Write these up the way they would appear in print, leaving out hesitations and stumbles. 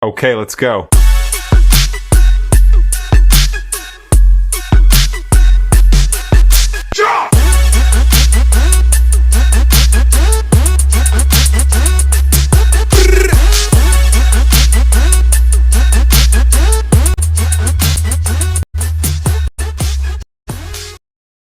Okay, let's go.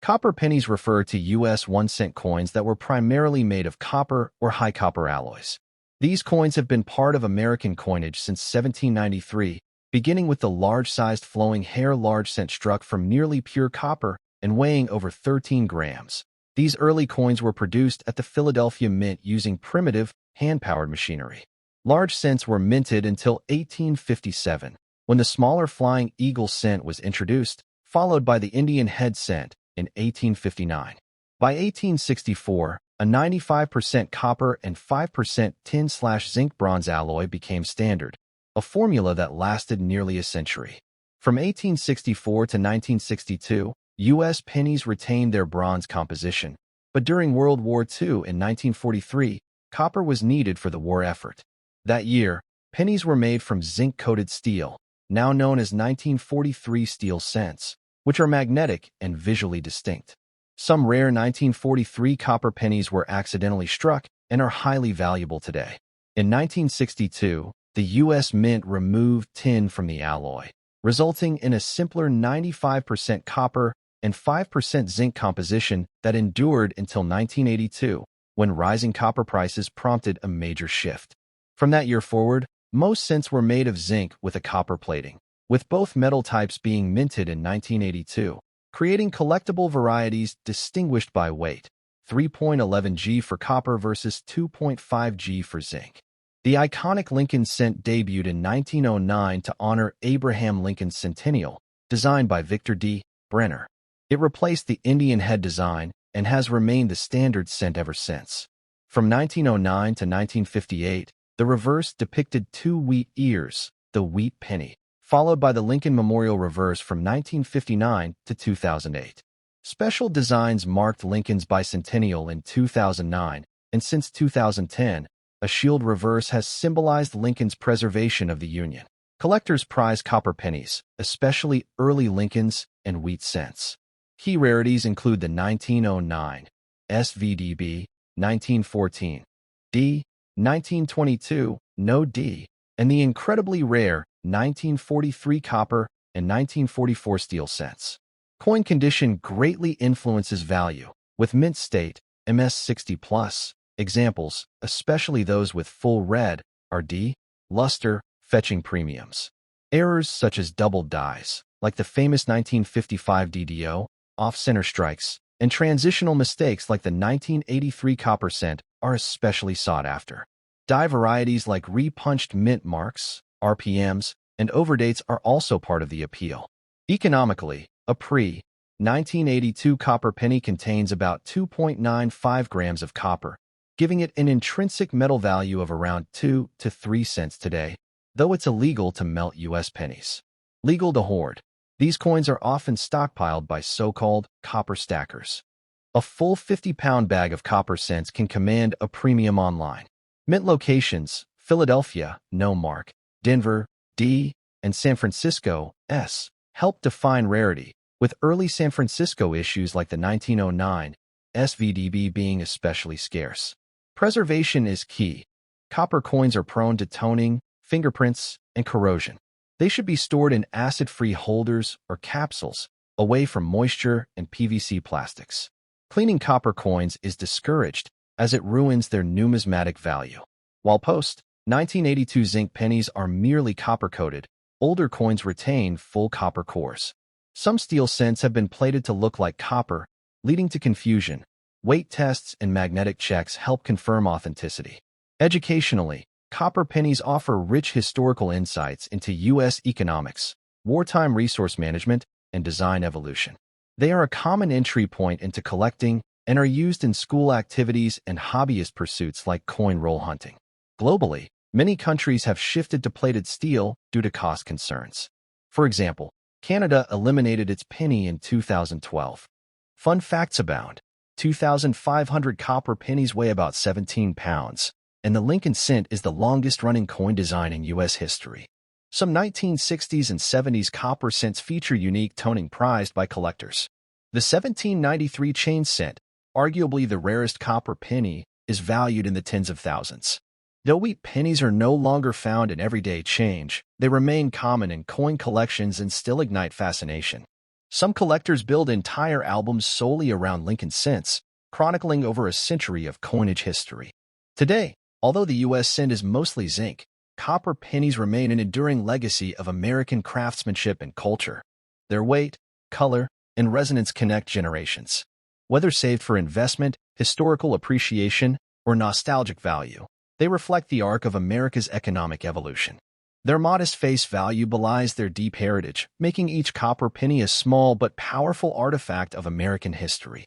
Copper pennies refer to U.S. 1-cent coins that were primarily made of copper or high copper alloys. These coins have been part of American coinage since 1793, beginning with the large-sized flowing hair large cent struck from nearly pure copper and weighing over 13 grams. These early coins were produced at the Philadelphia Mint using primitive, hand-powered machinery. Large cents were minted until 1857, when the smaller Flying Eagle cent was introduced, followed by the Indian head cent in 1859. By 1864, a 95% copper and 5% tin/zinc bronze alloy became standard, a formula that lasted nearly a century. From 1864 to 1962, U.S. pennies retained their bronze composition, but during World War II in 1943, copper was needed for the war effort. That year, pennies were made from zinc-coated steel, now known as 1943 steel cents, which are magnetic and visually distinct. Some rare 1943 copper pennies were accidentally struck and are highly valuable today. In 1962, the U.S. Mint removed tin from the alloy, resulting in a simpler 95% copper and 5% zinc composition that endured until 1982, when rising copper prices prompted a major shift. From that year forward, most cents were made of zinc with a copper plating, with both metal types being minted in 1982, creating collectible varieties distinguished by weight, 3.11 G for copper versus 2.5 G for zinc. The iconic Lincoln cent debuted in 1909 to honor Abraham Lincoln's centennial, designed by Victor D. Brenner. It replaced the Indian head design and has remained the standard cent ever since. From 1909 to 1958, the reverse depicted two wheat ears, the wheat penny, followed by the Lincoln Memorial reverse from 1959 to 2008. Special designs marked Lincoln's bicentennial in 2009, and since 2010, a shield reverse has symbolized Lincoln's preservation of the Union. Collectors prize copper pennies, especially early Lincolns and wheat cents. Key rarities include the 1909 SVDB, 1914 D, 1922 No D, and the incredibly rare 1943 copper and 1944 steel cents. Coin condition greatly influences value, with mint state, MS60+, examples, especially those with full red, are D, luster, fetching premiums. Errors such as doubled dies, like the famous 1955 DDO, off-center strikes, and transitional mistakes like the 1983 copper cent are especially sought after. Die varieties like repunched mint marks, RPMs, and overdates are also part of the appeal. Economically, a pre-1982 copper penny contains about 2.95 grams of copper, giving it an intrinsic metal value of around 2 to 3 cents today, though it's illegal to melt U.S. pennies. Legal to hoard. These coins are often stockpiled by so-called copper stackers. A full 50-pound bag of copper cents can command a premium online. Mint locations, Philadelphia, no mark, Denver, D, and San Francisco, S, help define rarity, with early San Francisco issues like the 1909 SVDB being especially scarce. Preservation is key. Copper coins are prone to toning, fingerprints, and corrosion. They should be stored in acid-free holders or capsules, away from moisture and PVC plastics. Cleaning copper coins is discouraged, as it ruins their numismatic value. While post-1982 zinc pennies are merely copper-coated, older coins retain full copper cores. Some steel cents have been plated to look like copper, leading to confusion. Weight tests and magnetic checks help confirm authenticity. Educationally, copper pennies offer rich historical insights into U.S. economics, wartime resource management, and design evolution. They are a common entry point into collecting and are used in school activities and hobbyist pursuits like coin roll hunting. Globally, many countries have shifted to plated steel due to cost concerns. For example, Canada eliminated its penny in 2012. Fun facts abound. 2,500 copper pennies weigh about 17 pounds. and the Lincoln cent is the longest-running coin design in U.S. history. Some 1960s and 70s copper cents feature unique toning prized by collectors. The 1793 chain cent, arguably the rarest copper penny, is valued in the tens of thousands. Though wheat pennies are no longer found in everyday change, they remain common in coin collections and still ignite fascination. Some collectors build entire albums solely around Lincoln cents, chronicling over a century of coinage history. Today, although the U.S. cent is mostly zinc, copper pennies remain an enduring legacy of American craftsmanship and culture. Their weight, color, and resonance connect generations. Whether saved for investment, historical appreciation, or nostalgic value, they reflect the arc of America's economic evolution. Their modest face value belies their deep heritage, making each copper penny a small but powerful artifact of American history.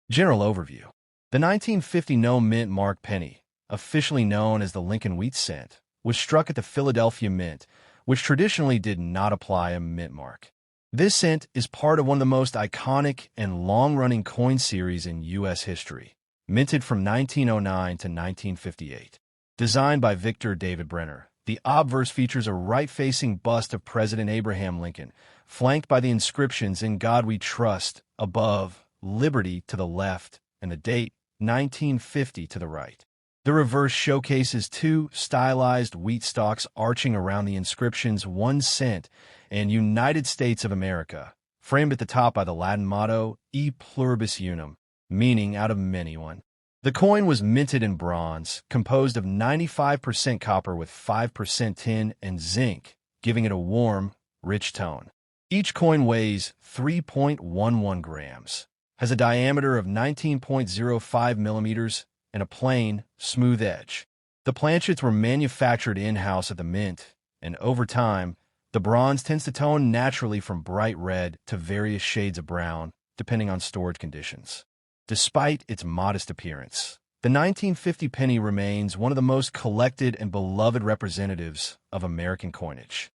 General overview. The 1950 no-mint mark penny, officially known as the Lincoln wheat cent, was struck at the Philadelphia Mint, which traditionally did not apply a mint mark. This cent is part of one of the most iconic and long-running coin series in U.S. history, minted from 1909 to 1958. Designed by Victor David Brenner, the obverse features a right-facing bust of President Abraham Lincoln, flanked by the inscriptions "In God We Trust" above, "Liberty" to the left, and the date 1950 to the right. The reverse showcases two stylized wheat stalks arching around the inscriptions "1 cent" and "United States of America," framed at the top by the Latin motto "E pluribus unum," meaning out of many one. The coin was minted in bronze, composed of 95% copper with 5% tin and zinc, giving it a warm, rich tone. Each coin weighs 3.11 grams, has a diameter of 19.05 millimeters, and a plain, smooth edge. The planchets were manufactured in-house at the mint, and over time, the bronze tends to tone naturally from bright red to various shades of brown, depending on storage conditions. Despite its modest appearance, the 1950 penny remains one of the most collected and beloved representatives of American coinage.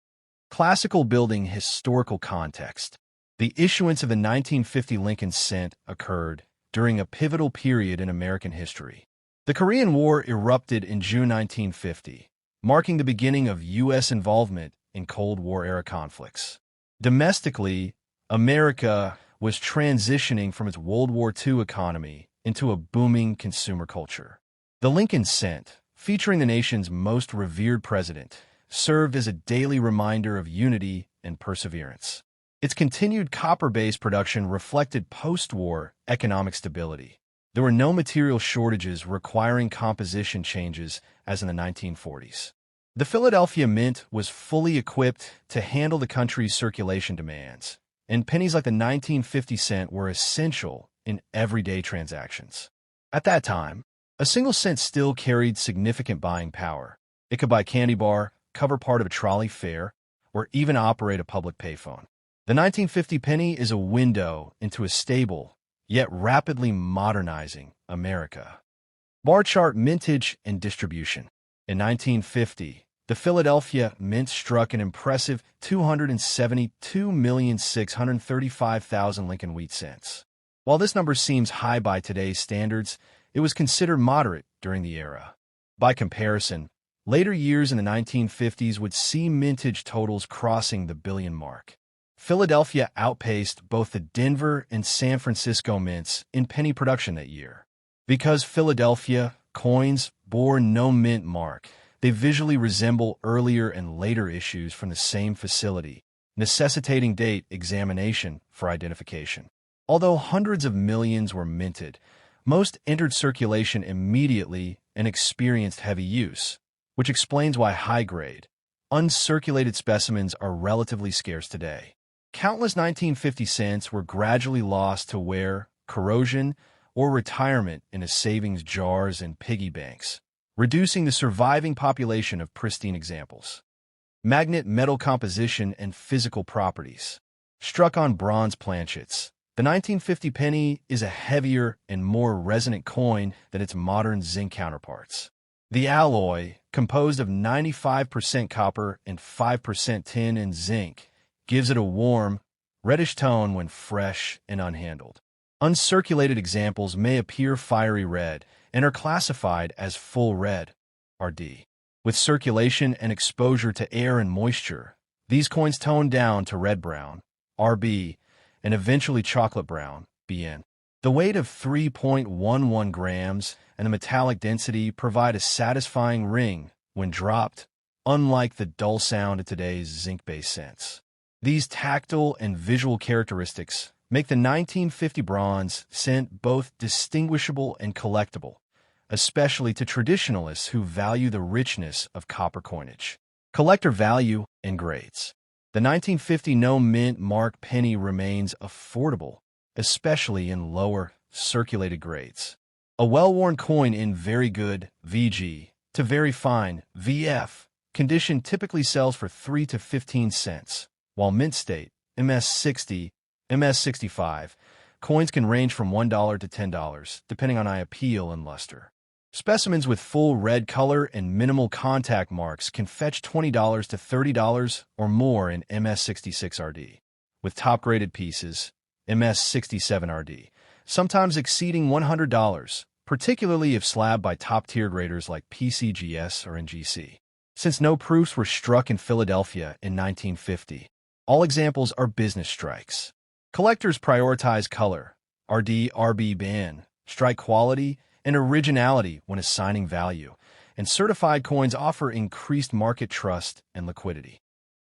Classical building historical context. The issuance of the 1950 Lincoln cent occurred during a pivotal period in American history. The Korean War erupted in June 1950, marking the beginning of U.S. involvement in Cold War-era conflicts. Domestically, America was transitioning from its World War II economy into a booming consumer culture. The Lincoln cent, featuring the nation's most revered president, served as a daily reminder of unity and perseverance. Its continued copper-based production reflected post-war economic stability. There were no material shortages requiring composition changes as in the 1940s. The Philadelphia Mint was fully equipped to handle the country's circulation demands, and pennies like the 1950 cent were essential in everyday transactions. At that time, a single cent still carried significant buying power. It could buy a candy bar, cover part of a trolley fare, or even operate a public payphone. The 1950 penny is a window into a stable, yet rapidly modernizing America. Bar chart mintage and distribution. In 1950, the Philadelphia Mint struck an impressive 272,635,000 Lincoln wheat cents. While this number seems high by today's standards, it was considered moderate during the era. By comparison, later years in the 1950s would see mintage totals crossing the billion mark. Philadelphia outpaced both the Denver and San Francisco mints in penny production that year. Because Philadelphia coins bore no mint mark, they visually resemble earlier and later issues from the same facility, necessitating date examination for identification. Although hundreds of millions were minted, most entered circulation immediately and experienced heavy use, which explains why high-grade, uncirculated specimens are relatively scarce today. Countless 1950 cents were gradually lost to wear, corrosion, or retirement into savings jars and piggy banks, reducing the surviving population of pristine examples. Magnet metal composition and physical properties. Struck on bronze planchets, the 1950 penny is a heavier and more resonant coin than its modern zinc counterparts. The alloy, composed of 95% copper and 5% tin and zinc, gives it a warm, reddish tone when fresh and unhandled. Uncirculated examples may appear fiery red, and are classified as full red, RD. With circulation and exposure to air and moisture, these coins tone down to red-brown, RB, and eventually chocolate-brown, BN. The weight of 3.11 grams and the metallic density provide a satisfying ring when dropped, unlike the dull sound of today's zinc-based cents. These tactile and visual characteristics make the 1950 bronze cent both distinguishable and collectible, especially to traditionalists who value the richness of copper coinage. Collector value and grades. The 1950 no-mint mark penny remains affordable, especially in lower, circulated grades. A well-worn coin in very good VG to very fine VF condition typically sells for 3 to 15 cents, while mint state, MS60, MS65, coins can range from $1 to $10, depending on eye appeal and luster. Specimens with full red color and minimal contact marks can fetch $20 to $30 or more in MS66RD, with top-graded pieces, MS67RD, sometimes exceeding $100, particularly if slabbed by top-tier graders like PCGS or NGC. Since no proofs were struck in Philadelphia in 1950, all examples are business strikes. Collectors prioritize color, RD, RB ban, strike quality, and originality when assigning value, and certified coins offer increased market trust and liquidity.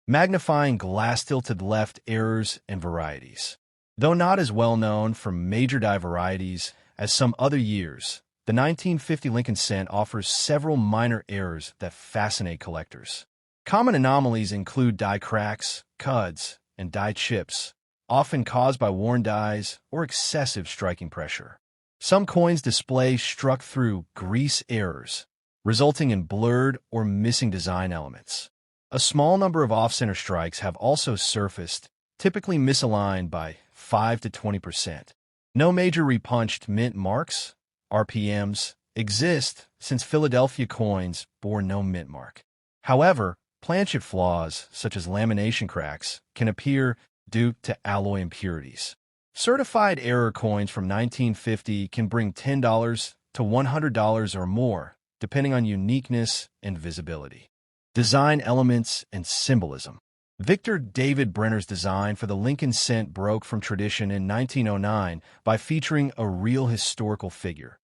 Magnifying glass-tilted left errors and varieties. Though not as well known for major die varieties as some other years, the 1950 Lincoln cent offers several minor errors that fascinate collectors. Common anomalies include die cracks, cuds, and die chips, often caused by worn dies or excessive striking pressure. Some coins display struck-through grease errors, resulting in blurred or missing design elements. A small number of off-center strikes have also surfaced, typically misaligned by 5 to 20%. No major repunched mint marks, RPMs, exist since Philadelphia coins bore no mint mark. However, planchet flaws, such as lamination cracks, can appear due to alloy impurities. Certified error coins from 1950 can bring $10 to $100 or more, depending on uniqueness and visibility. Design elements and symbolism. Victor David Brenner's design for the Lincoln cent broke from tradition in 1909 by featuring a real historical figure,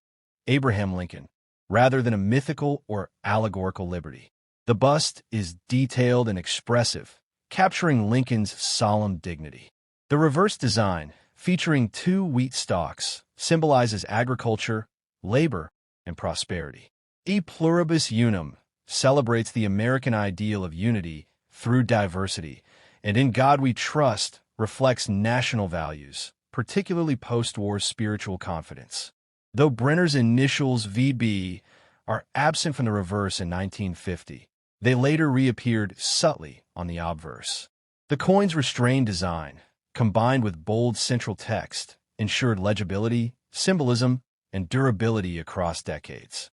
Abraham Lincoln, rather than a mythical or allegorical liberty. The bust is detailed and expressive, capturing Lincoln's solemn dignity. The reverse design, featuring 2 wheat stalks, symbolizes agriculture, labor, and prosperity. E pluribus unum celebrates the American ideal of unity through diversity, and In God We Trust reflects national values, particularly post-war spiritual confidence. Though Brenner's initials VB are absent from the reverse in 1950, they later reappeared subtly on the obverse. The coin's restrained design, combined with bold central text, ensured legibility, symbolism, and durability across decades.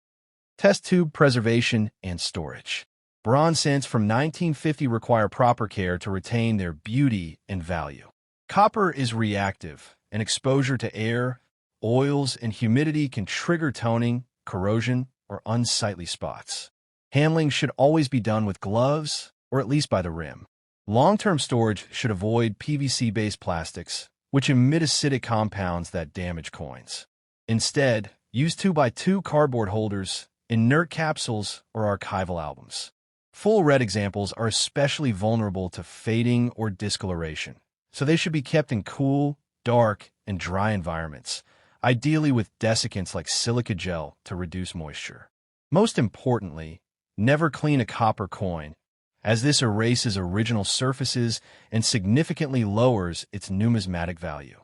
Test tube preservation and storage. Bronze cents from 1950 require proper care to retain their beauty and value. Copper is reactive, and exposure to air, oils, and humidity can trigger toning, corrosion, or unsightly spots. Handling should always be done with gloves, or at least by the rim. Long-term storage should avoid PVC-based plastics, which emit acidic compounds that damage coins. Instead, use 2x2 cardboard holders, inert capsules, or archival albums. Full red examples are especially vulnerable to fading or discoloration, so they should be kept in cool, dark, and dry environments, ideally with desiccants like silica gel to reduce moisture. Most importantly, never clean a copper coin, as this erases original surfaces and significantly lowers its numismatic value.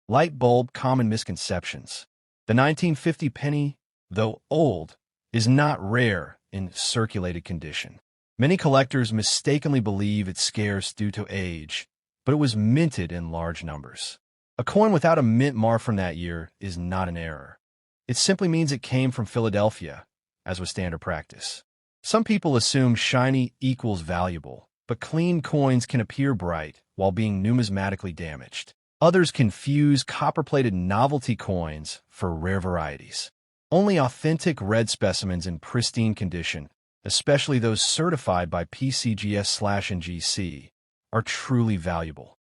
Light bulb common misconceptions. The 1950 penny, though old, is not rare in circulated condition. Many collectors mistakenly believe it's scarce due to age, but it was minted in large numbers. A coin without a mint mark from that year is not an error. It simply means it came from Philadelphia, as was standard practice. Some people assume shiny equals valuable, but clean coins can appear bright while being numismatically damaged. Others confuse copper-plated novelty coins for rare varieties. Only authentic red specimens in pristine condition, especially those certified by PCGS/NGC, are truly valuable.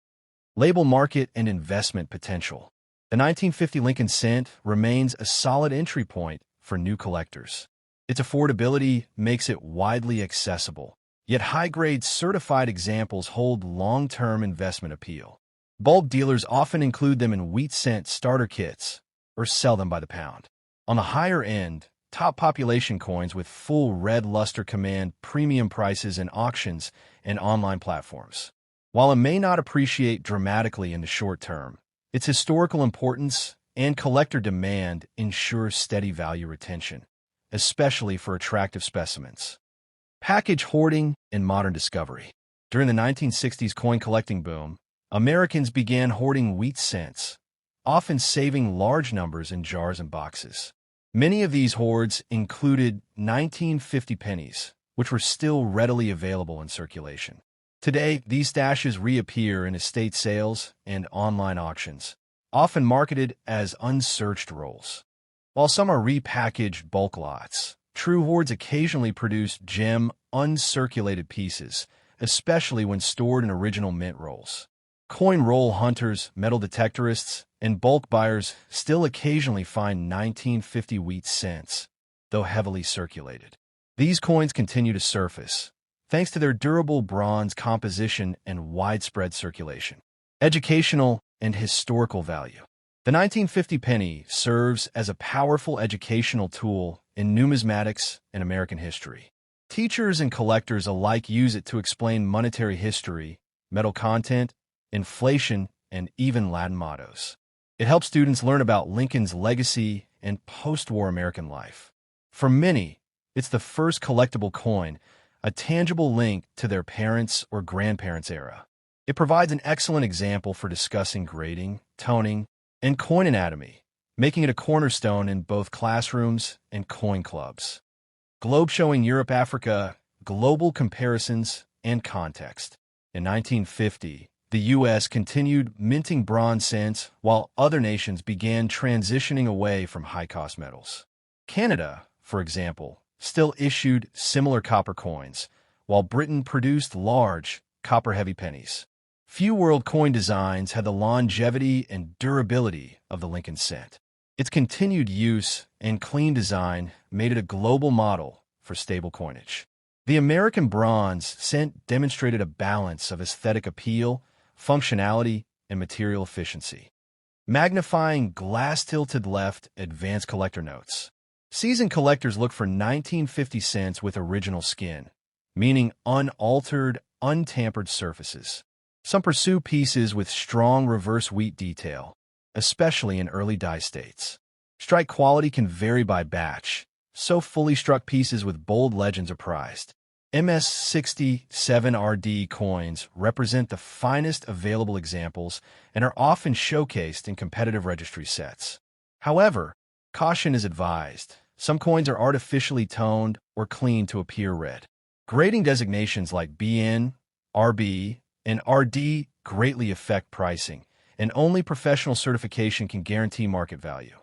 Label market and investment potential. The 1950 Lincoln Cent remains a solid entry point for new collectors. Its affordability makes it widely accessible, yet high-grade certified examples hold long-term investment appeal. Bulk dealers often include them in wheat cent starter kits or sell them by the pound. On the higher end, top population coins with full red luster command premium prices in auctions and online platforms. While it may not appreciate dramatically in the short term, its historical importance and collector demand ensure steady value retention, especially for attractive specimens. Package hoarding and modern discovery. During the 1960s coin collecting boom, Americans began hoarding wheat cents, often saving large numbers in jars and boxes. Many of these hoards included 1950 pennies, which were still readily available in circulation. Today, these stashes reappear in estate sales and online auctions, often marketed as unsearched rolls. While some are repackaged bulk lots, true hoards occasionally produce gem, uncirculated pieces, especially when stored in original mint rolls. Coin roll hunters, metal detectorists, and bulk buyers still occasionally find 1950 wheat cents, though heavily circulated. These coins continue to surface, thanks to their durable bronze composition and widespread circulation. Educational and historical value. The 1950 penny serves as a powerful educational tool in numismatics and American history. Teachers and collectors alike use it to explain monetary history, metal content, inflation, and even Latin mottos. It helps students learn about Lincoln's legacy and post-war American life. For many, it's the first collectible coin, a tangible link to their parents' or grandparents' era. It provides an excellent example for discussing grading, toning, and coin anatomy, making it a cornerstone in both classrooms and coin clubs. Globe showing Europe-Africa, global comparisons, and context. In 1950, the U.S. continued minting bronze cents while other nations began transitioning away from high-cost metals. Canada, for example, still issued similar copper coins, while Britain produced large, copper-heavy pennies. Few world coin designs had the longevity and durability of the Lincoln cent. Its continued use and clean design made it a global model for stable coinage. The American bronze cent demonstrated a balance of aesthetic appeal, functionality, and material efficiency. Magnifying glass-tilted left advanced collector notes. Seasoned collectors look for 1950 cents with original skin, meaning unaltered, untampered surfaces. Some pursue pieces with strong reverse wheat detail, especially in early die states. Strike quality can vary by batch, so fully struck pieces with bold legends are prized. MS67RD coins represent the finest available examples and are often showcased in competitive registry sets. However, caution is advised. Some coins are artificially toned or cleaned to appear red. Grading designations like BN, RB, and RD greatly affect pricing, and only professional certification can guarantee market value.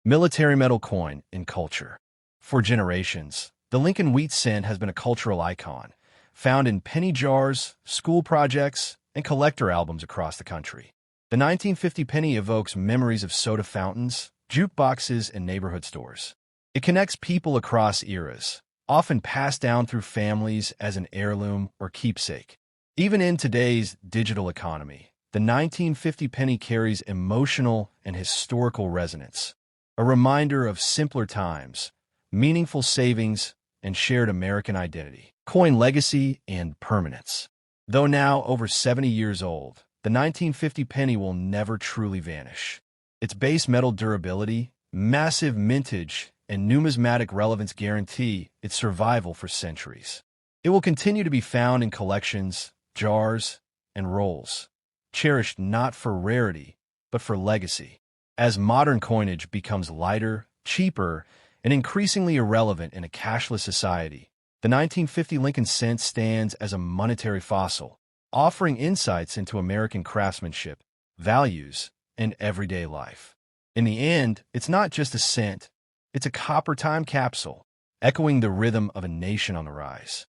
Military metal coin in culture. For generations, the Lincoln wheat cent has been a cultural icon, found in penny jars, school projects, and collector albums across the country. The 1950 penny evokes memories of soda fountains, jukeboxes, and neighborhood stores. It connects people across eras, often passed down through families as an heirloom or keepsake. Even in today's digital economy, the 1950 penny carries emotional and historical resonance, a reminder of simpler times, meaningful savings, and shared American identity. Coin legacy and permanence. Though now over 70 years old, the 1950 penny will never truly vanish. Its base metal durability, massive mintage, and numismatic relevance guarantee its survival for centuries. It will continue to be found in collections, jars, and rolls, cherished not for rarity, but for legacy. As modern coinage becomes lighter, cheaper, and increasingly irrelevant in a cashless society, the 1950 Lincoln cent stands as a monetary fossil, offering insights into American craftsmanship, values, and everyday life. In the end, it's not just a cent, It's a copper time capsule, echoing the rhythm of a nation on the rise.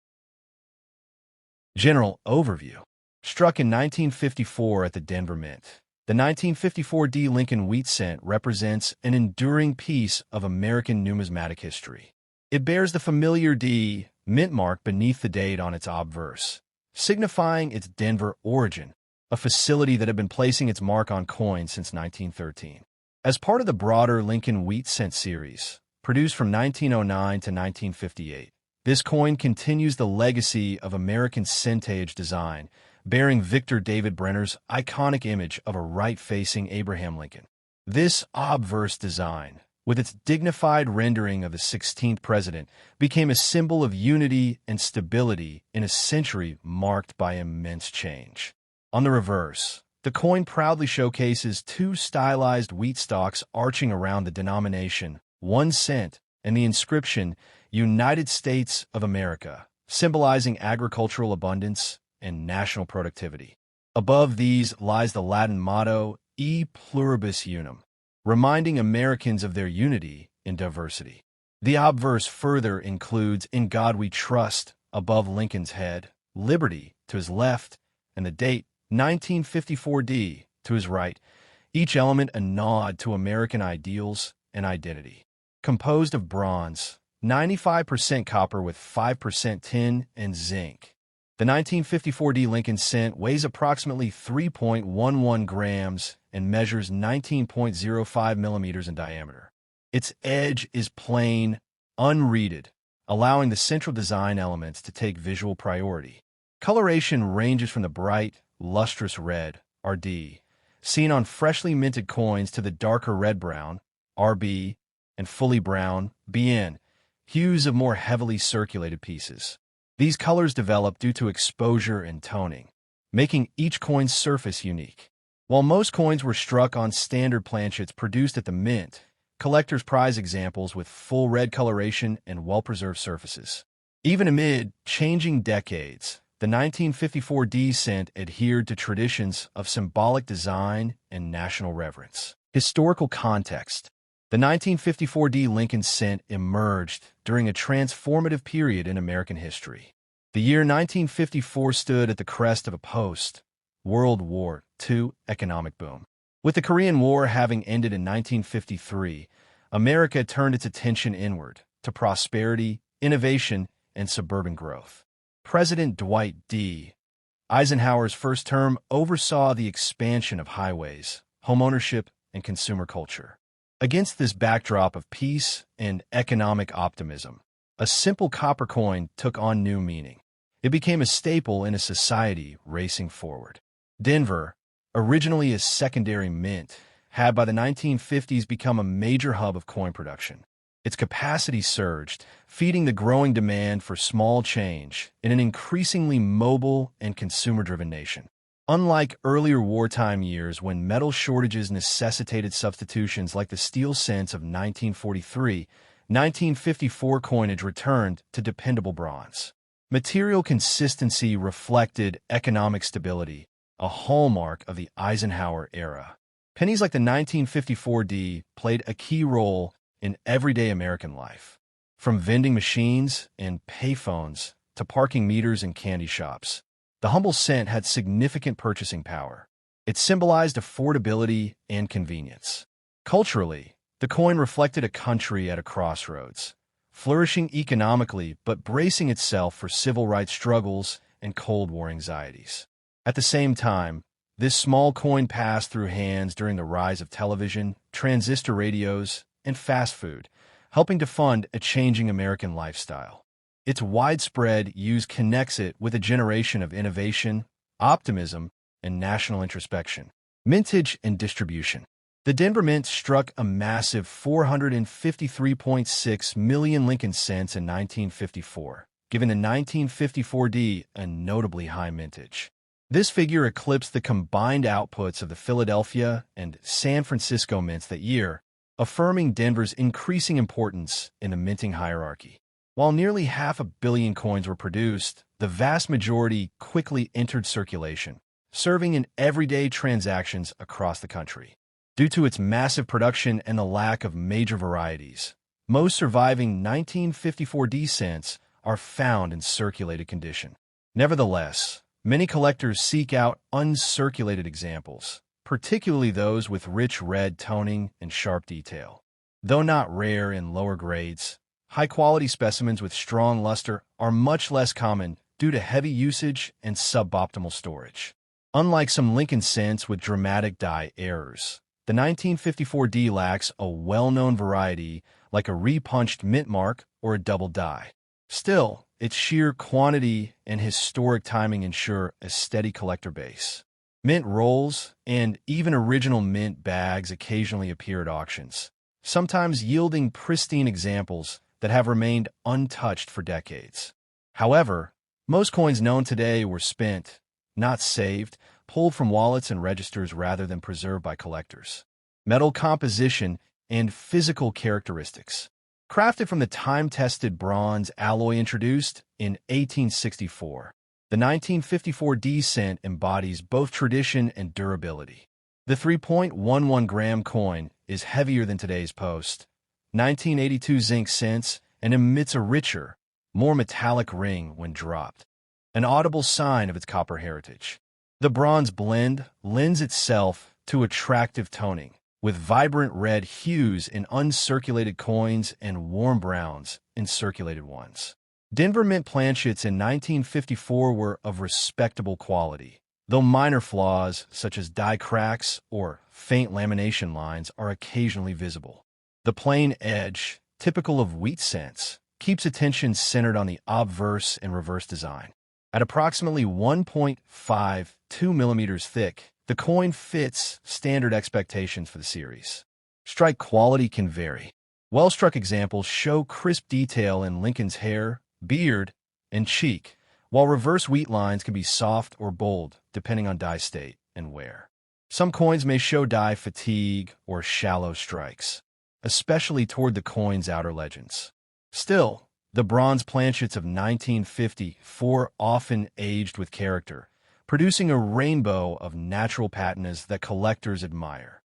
General overview. Struck in 1954 at the Denver Mint, the 1954 D. Lincoln wheat cent represents an enduring piece of American numismatic history. It bears the familiar D. Mint mark beneath the date on its obverse, signifying its Denver origin, a facility that had been placing its mark on coins since 1913. As part of the broader Lincoln wheat cent series, produced from 1909 to 1958, this coin continues the legacy of American centage design, bearing Victor David Brenner's iconic image of a right-facing Abraham Lincoln. This obverse design, with its dignified rendering of the 16th president, became a symbol of unity and stability in a century marked by immense change. On the reverse, the coin proudly showcases two stylized wheat stalks arching around the denomination, 1 cent, and the inscription, United States of America, symbolizing agricultural abundance and national productivity. Above these lies the Latin motto, E pluribus unum, reminding Americans of their unity in diversity. The obverse further includes In God We Trust above Lincoln's head, Liberty to his left, and the date 1954 D to his right, each element a nod to American ideals and identity. Composed of bronze, 95% copper with 5% tin and zinc. The 1954 D Lincoln cent weighs approximately 3.11 grams and measures 19.05 millimeters in diameter. Its edge is plain, unreeded, allowing the central design elements to take visual priority. Coloration ranges from the bright, lustrous red, RD, seen on freshly minted coins to the darker red-brown, RB, and fully brown, BN, hues of more heavily circulated pieces. These colors develop due to exposure and toning, making each coin's surface unique. While most coins were struck on standard planchets produced at the mint, collectors prize examples with full red coloration and well-preserved surfaces. Even amid changing decades, the 1954 D cent adhered to traditions of symbolic design and national reverence. Historical context. The 1954 D Lincoln cent emerged during a transformative period in American history. The year 1954 stood at the crest of a post-World War II economic boom. With the Korean War having ended in 1953, America turned its attention inward to prosperity, innovation, and suburban growth. President Dwight D. Eisenhower's first term oversaw the expansion of highways, homeownership, and consumer culture. Against this backdrop of peace and economic optimism, a simple copper coin took on new meaning. It became a staple in a society racing forward. Denver, originally a secondary mint, had by the 1950s become a major hub of coin production. Its capacity surged, feeding the growing demand for small change in an increasingly mobile and consumer-driven nation. Unlike earlier wartime years when metal shortages necessitated substitutions like the steel cents of 1943, 1954 coinage returned to dependable bronze. Material consistency reflected economic stability, a hallmark of the Eisenhower era. Pennies like the 1954 D played a key role in everyday American life. From vending machines and payphones to parking meters and candy shops, the humble cent had significant purchasing power. It symbolized affordability and convenience. Culturally, the coin reflected a country at a crossroads, flourishing economically but bracing itself for civil rights struggles and Cold War anxieties. At the same time, this small coin passed through hands during the rise of television, transistor radios, and fast food, helping to fund a changing American lifestyle. Its widespread use connects it with a generation of innovation, optimism, and national introspection. Mintage and distribution. The Denver Mint struck a massive 453.6 million Lincoln cents in 1954, giving the 1954 D a notably high mintage. This figure eclipsed the combined outputs of the Philadelphia and San Francisco mints that year, affirming Denver's increasing importance in the minting hierarchy. While nearly 500 million coins were produced, the vast majority quickly entered circulation, serving in everyday transactions across the country. Due to its massive production and the lack of major varieties, Most surviving 1954D cents are found in circulated condition. Nevertheless, many collectors seek out uncirculated examples, particularly those with rich red toning and sharp detail. Though not rare in lower grades, high-quality specimens with strong luster are much less common due to heavy usage and suboptimal storage. Unlike some Lincoln cents with dramatic die errors, the 1954D lacks a well-known variety like a repunched mint mark or a double die. Still, its sheer quantity and historic timing ensure a steady collector base. Mint rolls and even original mint bags occasionally appear at auctions, sometimes yielding pristine examples that have remained untouched for decades. However, most coins known today were spent, not saved, pulled from wallets and registers rather than preserved by collectors. Metal composition and physical characteristics. Crafted from the time-tested bronze alloy introduced in 1864, the 1954D cent embodies both tradition and durability. The 3.11-gram coin is heavier than today's post-1982 zinc cents and emits a richer, more metallic ring when dropped, an audible sign of its copper heritage. The bronze blend lends itself to attractive toning, with vibrant red hues in uncirculated coins and warm browns in circulated ones. Denver Mint planchets in 1954 were of respectable quality, though minor flaws such as die cracks or faint lamination lines are occasionally visible. The plain edge, typical of wheat cents, keeps attention centered on the obverse and reverse design. At approximately 1.52 millimeters thick, the coin fits standard expectations for the series. Strike quality can vary. Well-struck examples show crisp detail in Lincoln's hair, beard, and cheek, while reverse wheat lines can be soft or bold depending on die state and wear. Some coins may show die fatigue or shallow strikes, especially toward the coin's outer legends. Still, the bronze planchets of 1954 often aged with character, producing a rainbow of natural patinas that collectors admire.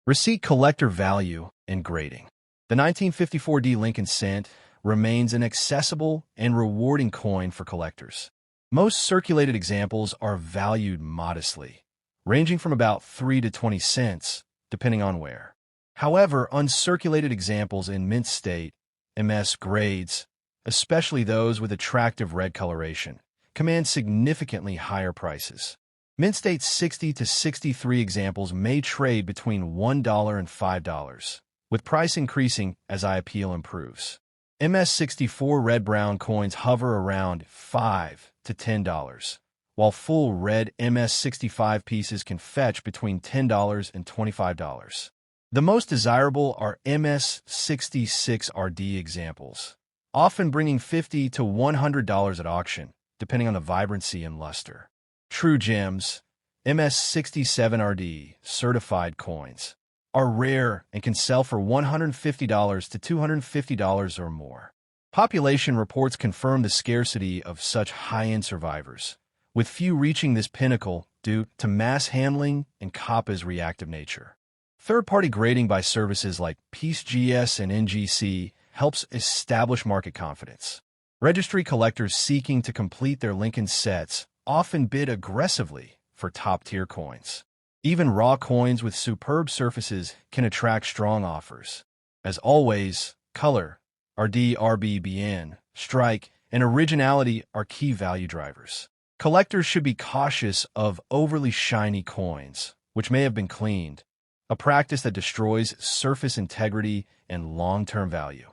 Receipt collector value and grading. The 1954D Lincoln cent remains an accessible and rewarding coin for collectors. Most circulated examples are valued modestly, ranging from about 3 to 20 cents, depending on wear. However, uncirculated examples in mint state, MS grades, especially those with attractive red coloration, command significantly higher prices. Mint state 60 to 63 examples may trade between $1 and $5, with price increasing as eye appeal improves. MS64 red-brown coins hover around $5 to $10, while full red MS65 pieces can fetch between $10 and $25. The most desirable are MS66RD examples, often bringing $50 to $100 at auction, depending on the vibrancy and luster. True gems, MS67RD certified coins, are rare and can sell for $150 to $250 or more. Population reports confirm the scarcity of such high-end survivors, with few reaching this pinnacle due to mass handling and COPPA's reactive nature. Third-party grading by services like PeaceGS and NGC helps establish market confidence. Registry collectors seeking to complete their Lincoln sets often bid aggressively for top-tier coins. Even raw coins with superb surfaces can attract strong offers. As always, color, RDRBBN, strike, and originality are key value drivers. Collectors should be cautious of overly shiny coins, which may have been cleaned, a practice that destroys surface integrity and long-term value.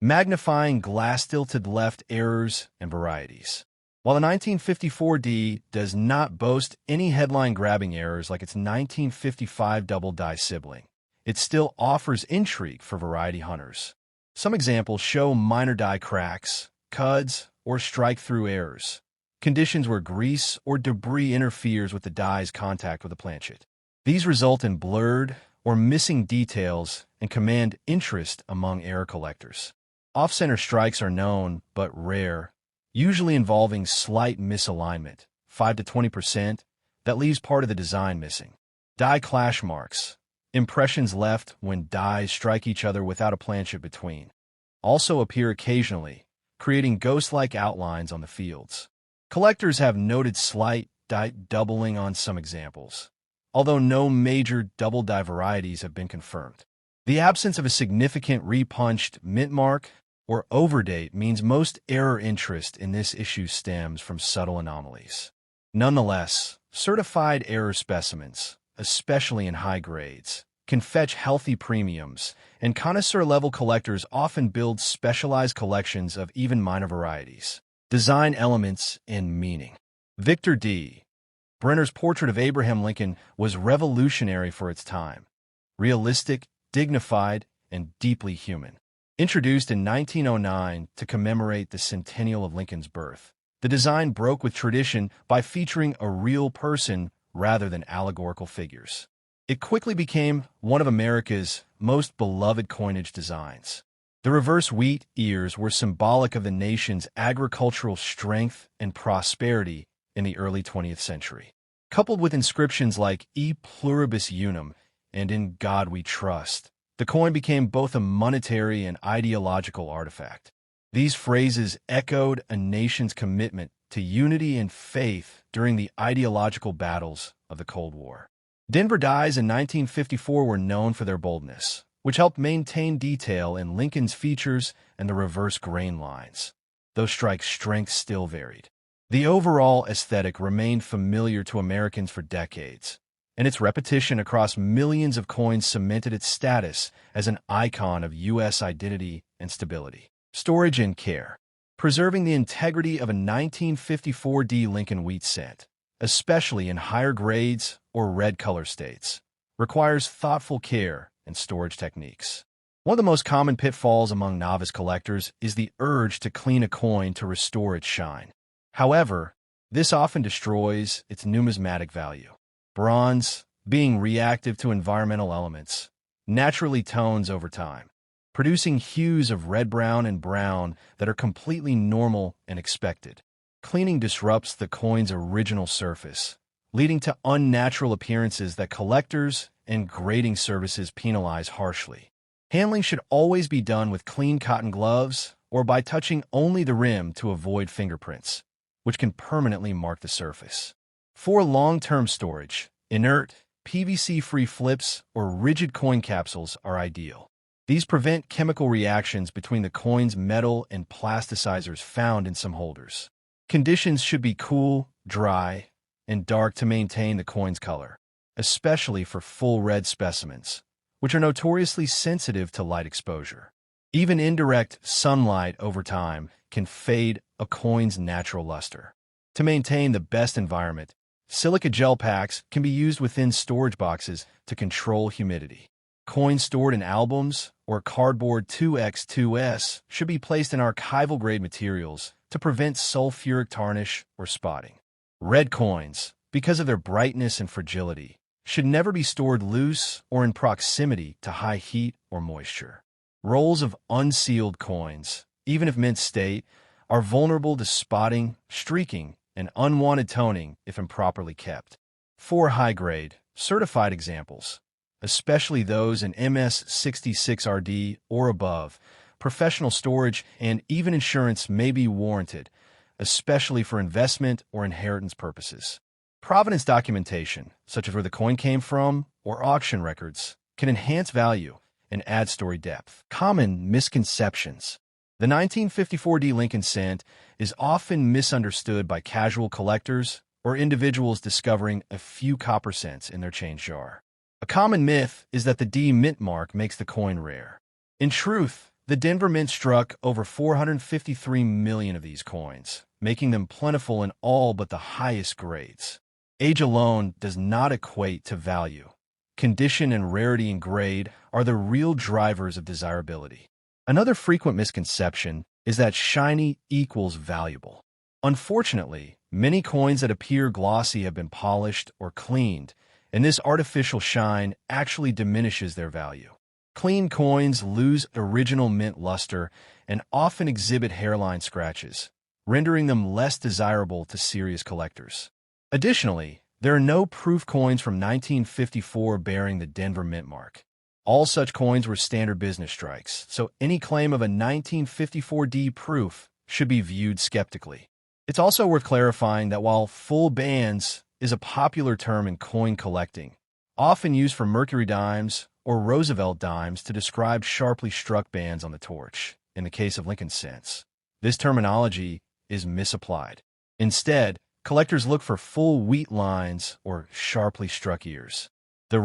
Magnifying glass-tilted left errors and varieties. While the 1954D does not boast any headline-grabbing errors like its 1955 double-die sibling, it still offers intrigue for variety hunters. Some examples show minor die cracks, cuds, or strike-through errors, conditions where grease or debris interferes with the die's contact with the planchet. These result in blurred or missing details and command interest among error collectors. Off-center strikes are known but rare, usually involving slight misalignment, 5 to 20%, that leaves part of the design missing. Die clash marks, impressions left when dies strike each other without a planchet between. also appear occasionally, creating ghost-like outlines on the fields. Collectors have noted slight doubling on some examples, although no major double-die varieties have been confirmed. The absence of a significant repunched mint mark or overdate means most error interest in this issue stems from subtle anomalies. Nonetheless, certified error specimens, especially in high grades, can fetch healthy premiums, and connoisseur-level collectors often build specialized collections of even minor varieties. Design elements and meaning. Victor D. Brenner's portrait of Abraham Lincoln was revolutionary for its time. Realistic, dignified, and deeply human. Introduced in 1909 to commemorate the centennial of Lincoln's birth, the design broke with tradition by featuring a real person rather than allegorical figures. It quickly became one of America's most beloved coinage designs. The reverse wheat ears were symbolic of the nation's agricultural strength and prosperity in the early 20th century. Coupled with inscriptions like E pluribus unum and In God We Trust, the coin became both a monetary and ideological artifact. These phrases echoed a nation's commitment to unity and faith during the ideological battles of the Cold War. Denver dies in 1954 were known for their boldness, which helped maintain detail in Lincoln's features and the reverse grain lines, though strike strength still varied. The overall aesthetic remained familiar to Americans for decades, and its repetition across millions of coins cemented its status as an icon of U.S. identity and stability. Storage and care. Preserving the integrity of a 1954 D Lincoln wheat cent, especially in higher grades or red color states, requires thoughtful care and storage techniques. One of the most common pitfalls among novice collectors is the urge to clean a coin to restore its shine. However, this often destroys its numismatic value. Bronze, being reactive to environmental elements, naturally tones over time, producing hues of red-brown and brown that are completely normal and expected. Cleaning disrupts the coin's original surface, leading to unnatural appearances that collectors and grading services penalize harshly. Handling should always be done with clean cotton gloves or by touching only the rim to avoid fingerprints, which can permanently mark the surface. For long-term storage, inert, PVC-free flips or rigid coin capsules are ideal. These prevent chemical reactions between the coin's metal and plasticizers found in some holders. Conditions should be cool, dry, and dark to maintain the coin's color, especially for full red specimens, which are notoriously sensitive to light exposure. Even indirect sunlight over time can fade a coin's natural luster. To maintain the best environment, silica gel packs can be used within storage boxes to control humidity. Coins stored in albums or cardboard 2x2s should be placed in archival-grade materials to prevent sulfuric tarnish or spotting. Red coins, because of their brightness and fragility, should never be stored loose or in proximity to high heat or moisture. Rolls of unsealed coins, even if mint state, are vulnerable to spotting, streaking, and unwanted toning if improperly kept. For high-grade, certified examples, especially those in MS66RD or above, professional storage and even insurance may be warranted, especially for investment or inheritance purposes. Provenance documentation, such as where the coin came from or auction records, can enhance value and add story depth. Common misconceptions. The 1954 D Lincoln cent is often misunderstood by casual collectors or individuals discovering a few copper cents in their change jar. A common myth is that the D mint mark makes the coin rare. In truth, the Denver Mint struck over 453 million of these coins, making them plentiful in all but the highest grades. Age alone does not equate to value. Condition and rarity in grade are the real drivers of desirability. Another frequent misconception is that shiny equals valuable. Unfortunately, many coins that appear glossy have been polished or cleaned, and this artificial shine actually diminishes their value. Clean coins lose original mint luster and often exhibit hairline scratches, rendering them less desirable to serious collectors. Additionally, there are no proof coins from 1954 bearing the Denver mint mark. All such coins were standard business strikes, so any claim of a 1954 proof should be viewed skeptically. It's also worth clarifying that while full bands is a popular term in coin collecting, often used for Mercury dimes or Roosevelt dimes to describe sharply struck bands on the torch, in the case of Lincoln cents, this terminology is misapplied. Instead, collectors look for full wheat lines or sharply struck ears. The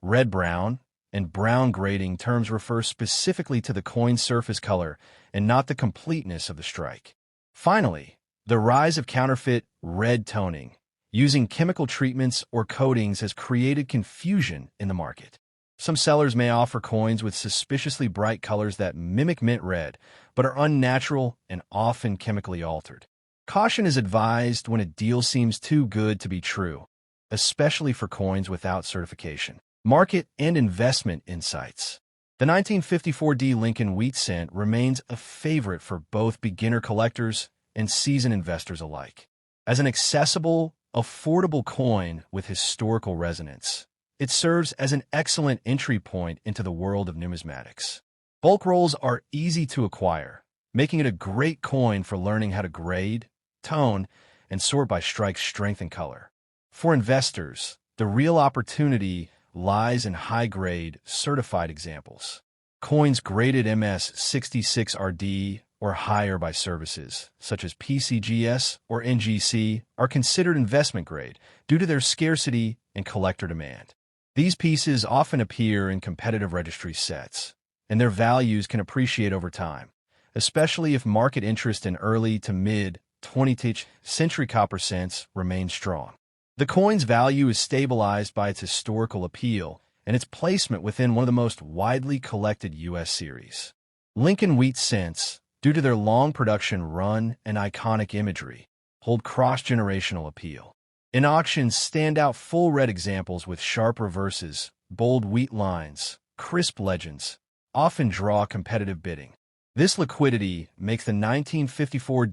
red-brown, and brown grading terms refer specifically to the coin's surface color and not the completeness of the strike. Finally, the rise of counterfeit red toning using chemical treatments or coatings has created confusion in the market. Some sellers may offer coins with suspiciously bright colors that mimic mint red, but are unnatural and often chemically altered. Caution is advised when a deal seems too good to be true, especially for coins without certification. Market and investment insights. The 1954 Lincoln wheat cent remains a favorite for both beginner collectors and seasoned investors alike. As an accessible, affordable coin with historical resonance, it serves as an excellent entry point into the world of numismatics. Bulk rolls are easy to acquire, making it a great coin for learning how to grade, tone, and sort by strike strength and color. For investors, the real opportunity lies in high-grade, certified examples. Coins graded MS66RD or higher by services, such as PCGS or NGC, are considered investment grade due to their scarcity and collector demand. These pieces often appear in competitive registry sets, and their values can appreciate over time, especially if market interest in early to mid-20th century copper cents remains strong. The coin's value is stabilized by its historical appeal and its placement within one of the most widely collected U.S. series. Lincoln wheat cents, due to their long production run and iconic imagery, hold cross-generational appeal. In auctions, stand out full red examples with sharp reverses, bold wheat lines, crisp legends, often draw competitive bidding. This liquidity makes the 1954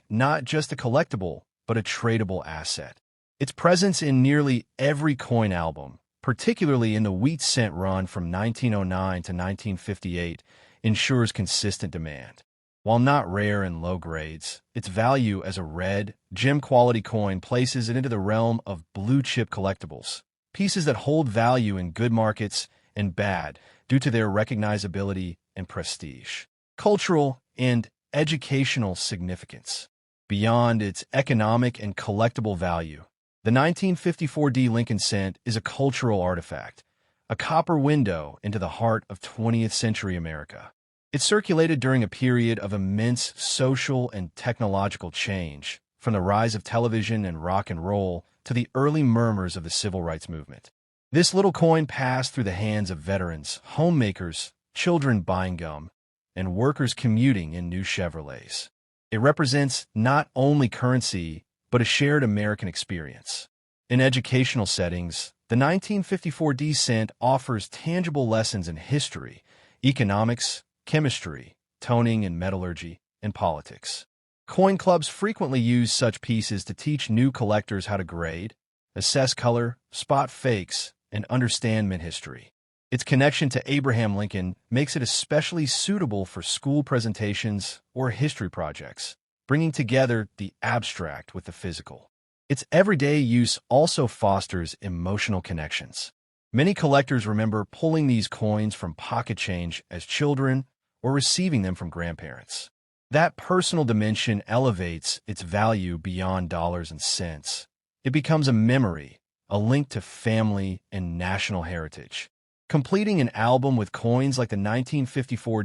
not just a collectible, but a tradable asset. Its presence in nearly every coin album, particularly in the wheat cent run from 1909 to 1958, ensures consistent demand. While not rare in low grades, its value as a red, gem-quality coin places it into the realm of blue-chip collectibles, pieces that hold value in good markets and bad due to their recognizability and prestige. Cultural and educational significance. Beyond its economic and collectible value, the 1954 Lincoln cent is a cultural artifact, a copper window into the heart of 20th century America. It circulated during a period of immense social and technological change, from the rise of television and rock and roll to the early murmurs of the civil rights movement. This little coin passed through the hands of veterans, homemakers, children buying gum, and workers commuting in new Chevrolets. It represents not only currency, but a shared American experience. In educational settings, the 1954 cent offers tangible lessons in history, economics, chemistry, toning and metallurgy, and politics. Coin clubs frequently use such pieces to teach new collectors how to grade, assess color, spot fakes, and understand mint history. Its connection to Abraham Lincoln makes it especially suitable for school presentations or history projects, bringing together the abstract with the physical. Its everyday use also fosters emotional connections. Many collectors remember pulling these coins from pocket change as children or receiving them from grandparents. That personal dimension elevates its value beyond dollars and cents. It becomes a memory, a link to family and national heritage. Completing an album with coins like the 1954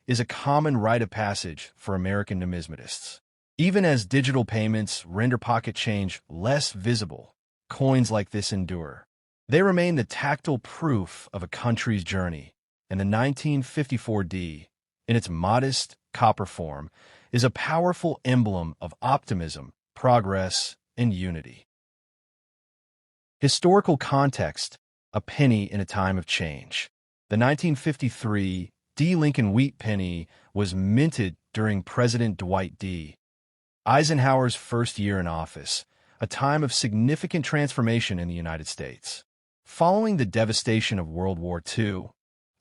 is a common rite of passage for American numismatists. Even as digital payments render pocket change less visible, coins like this endure. They remain the tactile proof of a country's journey, and the 1954 in its modest copper form, is a powerful emblem of optimism, progress, and unity. Historical context: a penny in a time of change. The 1953 Lincoln wheat penny was minted during President Dwight D. Eisenhower's first year in office, a time of significant transformation in the United States. Following the devastation of World War II,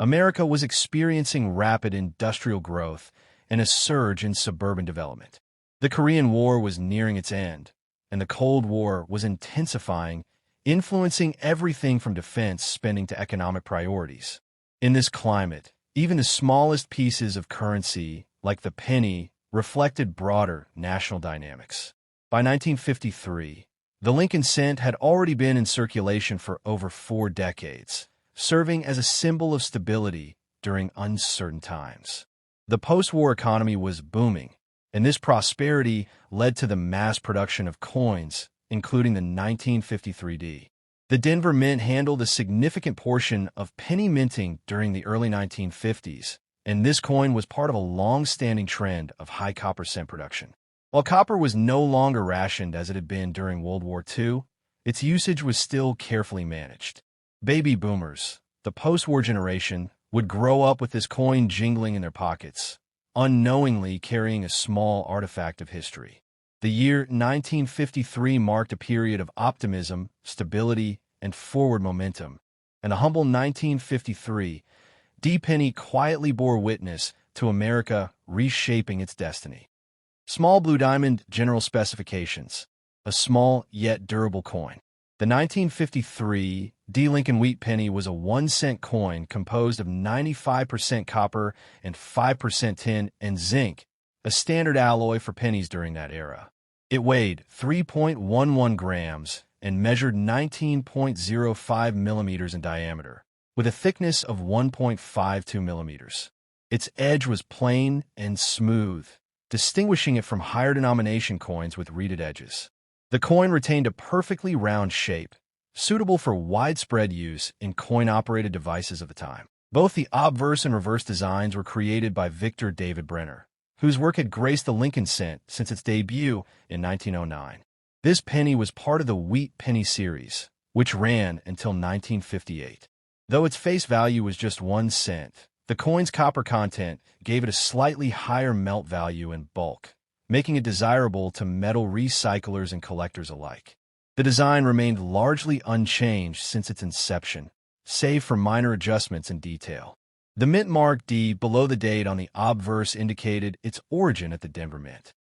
America was experiencing rapid industrial growth and a surge in suburban development. The Korean War was nearing its end, and the Cold War was intensifying, influencing everything from defense spending to economic priorities. In this climate, even the smallest pieces of currency, like the penny, reflected broader national dynamics. By 1953, the Lincoln cent had already been in circulation for over 4 decades, serving as a symbol of stability during uncertain times. The post-war economy was booming, and this prosperity led to the mass production of coins, including the 1953 D. The Denver Mint handled a significant portion of penny minting during the early 1950s, and this coin was part of a long-standing trend of high copper cent production. While copper was no longer rationed as it had been during World War II, its usage was still carefully managed. Baby boomers, the post-war generation, would grow up with this coin jingling in their pockets, unknowingly carrying a small artifact of history. The year 1953 marked a period of optimism, stability, and forward momentum, and a humble 1953 D penny quietly bore witness to America reshaping its destiny. Small blue diamond general specifications, a small yet durable coin. The 1953 D. Lincoln Wheat Penny was a 1-cent coin composed of 95% copper and 5% tin and zinc, a standard alloy for pennies during that era. It weighed 3.11 grams and measured 19.05 millimeters in diameter, with a thickness of 1.52 millimeters. Its edge was plain and smooth, distinguishing it from higher denomination coins with reeded edges. The coin retained a perfectly round shape, suitable for widespread use in coin-operated devices of the time. Both the obverse and reverse designs were created by Victor David Brenner, whose work had graced the Lincoln cent since its debut in 1909. This penny was part of the Wheat Penny series, which ran until 1958. Though its face value was just 1 cent, the coin's copper content gave it a slightly higher melt value and bulk, making it desirable to metal recyclers and collectors alike. The design remained largely unchanged since its inception, save for minor adjustments in detail. The mint mark D below the date on the obverse indicated its origin at the Denver Mint.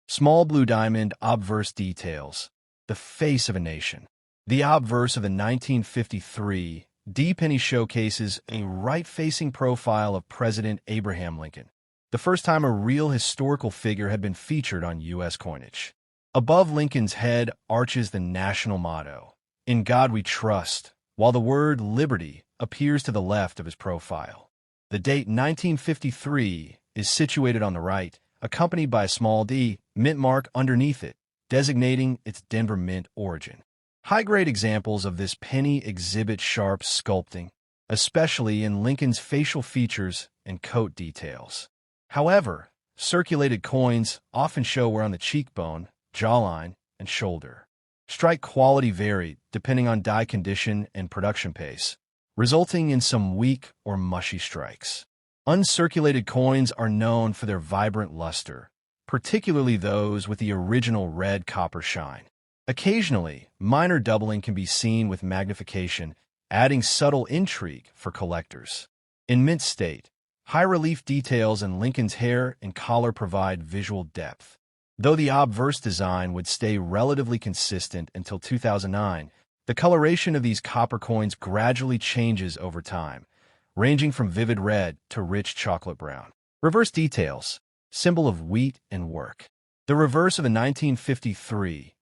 Small blue diamond obverse details, the face of a nation. The obverse of the 1953 D penny showcases a right-facing profile of President Abraham Lincoln, the first time a real historical figure had been featured on U.S. coinage. Above Lincoln's head arches the national motto, "In God We Trust," while the word liberty appears to the left of his profile. The date 1953 is situated on the right, accompanied by a small D mint mark underneath it, designating its Denver Mint origin. High-grade examples of this penny exhibit sharp sculpting, especially in Lincoln's facial features and coat details. However, circulated coins often show wear on the cheekbone, jawline, and shoulder. Strike quality varied depending on die condition and production pace, resulting in some weak or mushy strikes. Uncirculated coins are known for their vibrant luster, particularly those with the original red copper shine. Occasionally, minor doubling can be seen with magnification, adding subtle intrigue for collectors. In mint state, high-relief details in Lincoln's hair and collar provide visual depth. Though the obverse design would stay relatively consistent until 2009, the coloration of these copper coins gradually changes over time, ranging from vivid red to rich chocolate brown. Reverse details, symbol of wheat and work. The reverse of a 1953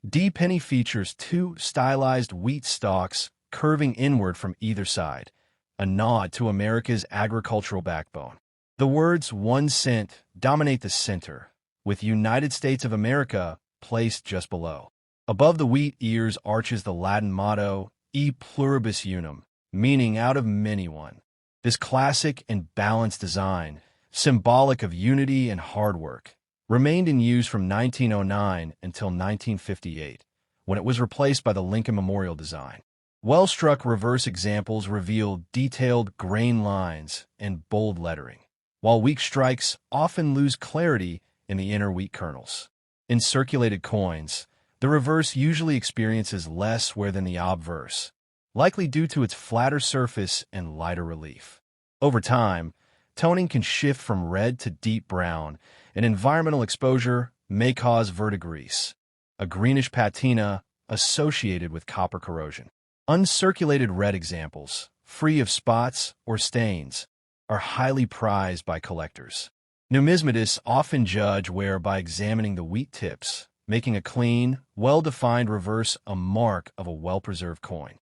D penny features 2 stylized wheat stalks curving inward from either side, a nod to America's agricultural backbone. The words 1 cent dominate the center, with United States of America placed just below. Above the wheat ears arches the Latin motto, E pluribus unum, meaning out of many one. This classic and balanced design, symbolic of unity and hard work, remained in use from 1909 until 1958, when it was replaced by the Lincoln Memorial design. Well-struck reverse examples reveal detailed grain lines and bold lettering, while weak strikes often lose clarity in the inner wheat kernels. In circulated coins, the reverse usually experiences less wear than the obverse, likely due to its flatter surface and lighter relief. Over time, toning can shift from red to deep brown, and environmental exposure may cause verdigris, a greenish patina associated with copper corrosion. Uncirculated red examples, free of spots or stains, are highly prized by collectors. Numismatists often judge wear by examining the wheat tips, making a clean, well-defined reverse a mark of a well-preserved coin.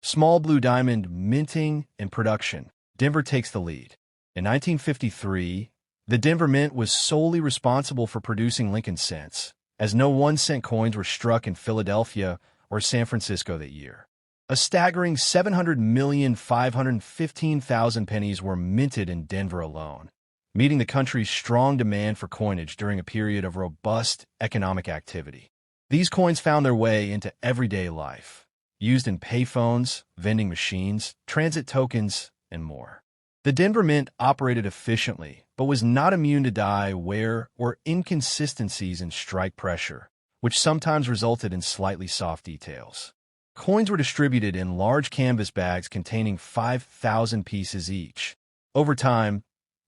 Small blue diamond minting and production. Denver takes the lead. In 1953, the Denver Mint was solely responsible for producing Lincoln cents, as no 1-cent coins were struck in Philadelphia or San Francisco that year. A staggering 700,515,000 pennies were minted in Denver alone, meeting the country's strong demand for coinage during a period of robust economic activity. These coins found their way into everyday life, used in payphones, vending machines, transit tokens, and more. The Denver Mint operated efficiently, but was not immune to die, wear, or inconsistencies in strike pressure, which sometimes resulted in slightly soft details. Coins were distributed in large canvas bags containing 5,000 pieces each. Over time,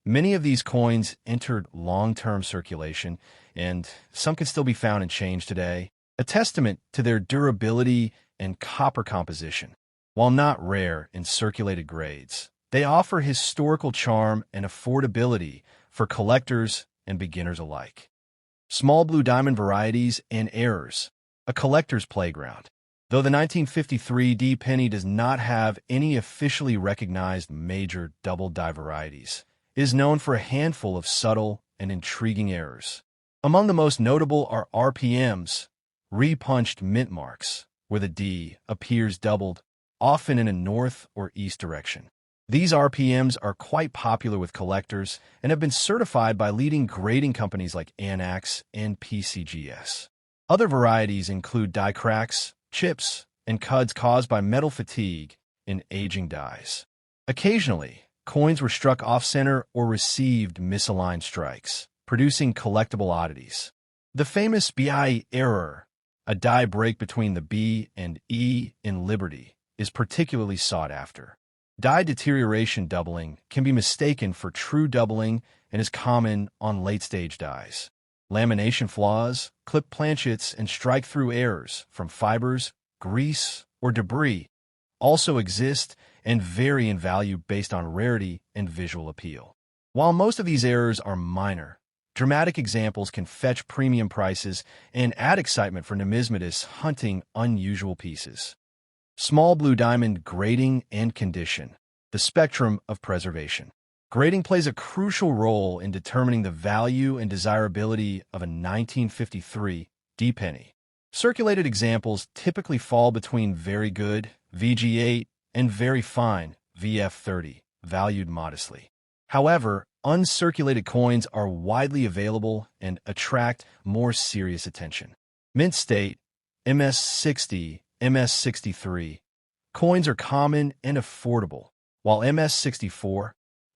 many of these coins entered long-term circulation, and some can still be found in change today, a testament to their durability and copper composition. While not rare in circulated grades, they offer historical charm and affordability for collectors and beginners alike. Small blue diamond varieties and errors, a collector's playground. Though the 1953 D penny does not have any officially recognized major double-die varieties, it is known for a handful of subtle and intriguing errors. Among the most notable are RPMs, repunched mint marks, where the D appears doubled, often in a north or east direction. These RPMs are quite popular with collectors and have been certified by leading grading companies like Anax and PCGS. Other varieties include die cracks, chips, and cuds caused by metal fatigue in aging dies. Occasionally, coins were struck off-center or received misaligned strikes, producing collectible oddities. The famous BI error, a die break between the B and E in Liberty, is particularly sought after. Die deterioration doubling can be mistaken for true doubling and is common on late-stage dies. Lamination flaws, clip planchets, and strike-through errors from fibers, grease, or debris also exist and vary in value based on rarity and visual appeal. While most of these errors are minor, dramatic examples can fetch premium prices and add excitement for numismatists hunting unusual pieces. Small blue diamond grading and condition, the spectrum of preservation. Grading plays a crucial role in determining the value and desirability of a 1953 D penny. Circulated examples typically fall between very good, VG8, and very fine, VF30, valued modestly. However, uncirculated coins are widely available and attract more serious attention. Mint state, MS60, MS63. Coins are common and affordable, while MS64,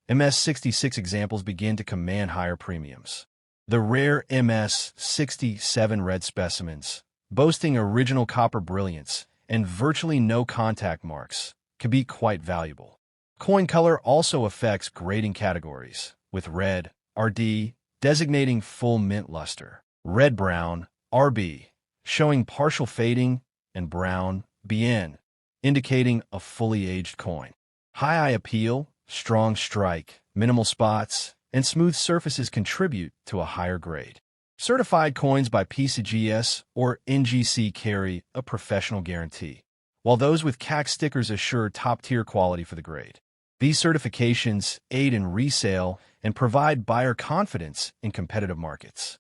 MS66 examples begin to command higher premiums. The rare MS67 red specimens, boasting original copper brilliance and virtually no contact marks, can be quite valuable. Coin color also affects grading categories, with red, RD, designating full mint luster, red-brown, RB, showing partial fading, and brown, BN, indicating a fully aged coin. High eye appeal, strong strike, minimal spots, and smooth surfaces contribute to a higher grade. Certified coins by PCGS or NGC carry a professional guarantee, while those with CAC stickers assure top-tier quality for the grade. These certifications aid in resale and provide buyer confidence in competitive markets.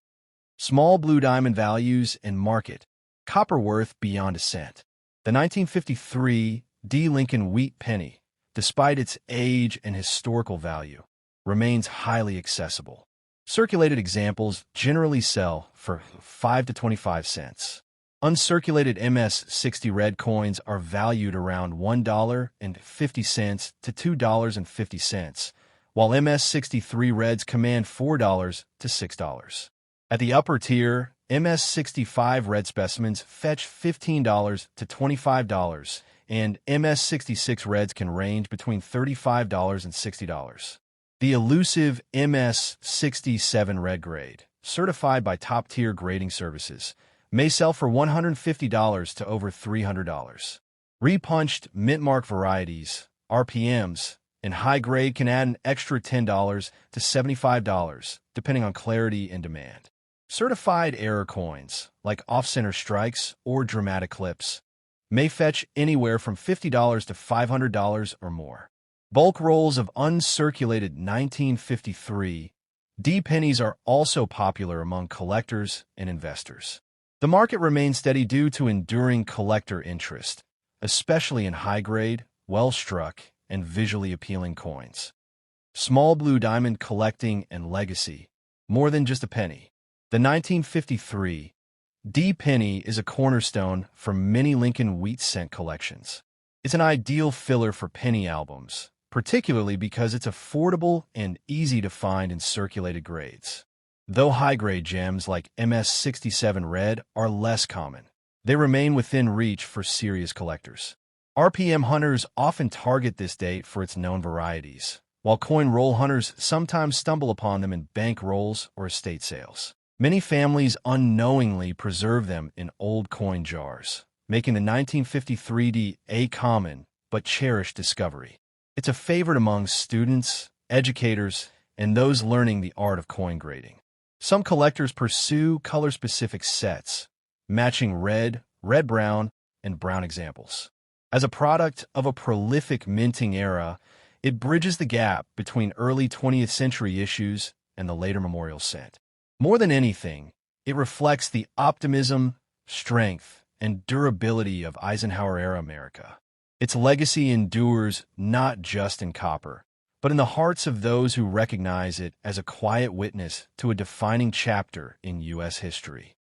Small blue diamond values and market, copper worth beyond a cent. The 1953 D. Lincoln wheat penny, despite its age and historical value, remains highly accessible. Circulated examples generally sell for 5 to 25 cents. Uncirculated MS60 red coins are valued around $1.50 to $2.50, while MS63 reds command $4 to $6. At the upper tier, MS65 red specimens fetch $15 to $25 and MS-66 reds can range between $35 and $60. The elusive MS-67 red grade, certified by top-tier grading services, may sell for $150 to over $300. Repunched mint-mark varieties, RPMs, in high grade can add an extra $10 to $75, depending on clarity and demand. Certified error coins, like off-center strikes or dramatic clips, may fetch anywhere from $50 to $500 or more. Bulk rolls of uncirculated 1953 D pennies are also popular among collectors and investors. The market remains steady due to enduring collector interest, especially in high-grade, well-struck, and visually appealing coins. Small blue diamond collecting and legacy, more than just a penny. The 1953 D penny is a cornerstone for many Lincoln wheat cent collections. It's an ideal filler for penny albums, particularly because it's affordable and easy to find in circulated grades. Though high-grade gems like MS-67 red are less common, they remain within reach for serious collectors. RPM hunters often target this date for its known varieties, while coin roll hunters sometimes stumble upon them in bank rolls or estate sales. Many families unknowingly preserve them in old coin jars, making the 1953 D a common but cherished discovery. It's a favorite among students, educators, and those learning the art of coin grading. Some collectors pursue color-specific sets, matching red, red-brown, and brown examples. As a product of a prolific minting era, it bridges the gap between early 20th century issues and the later memorial cent. More than anything, it reflects the optimism, strength, and durability of Eisenhower-era America. Its legacy endures not just in copper, but in the hearts of those who recognize it as a quiet witness to a defining chapter in U.S. history.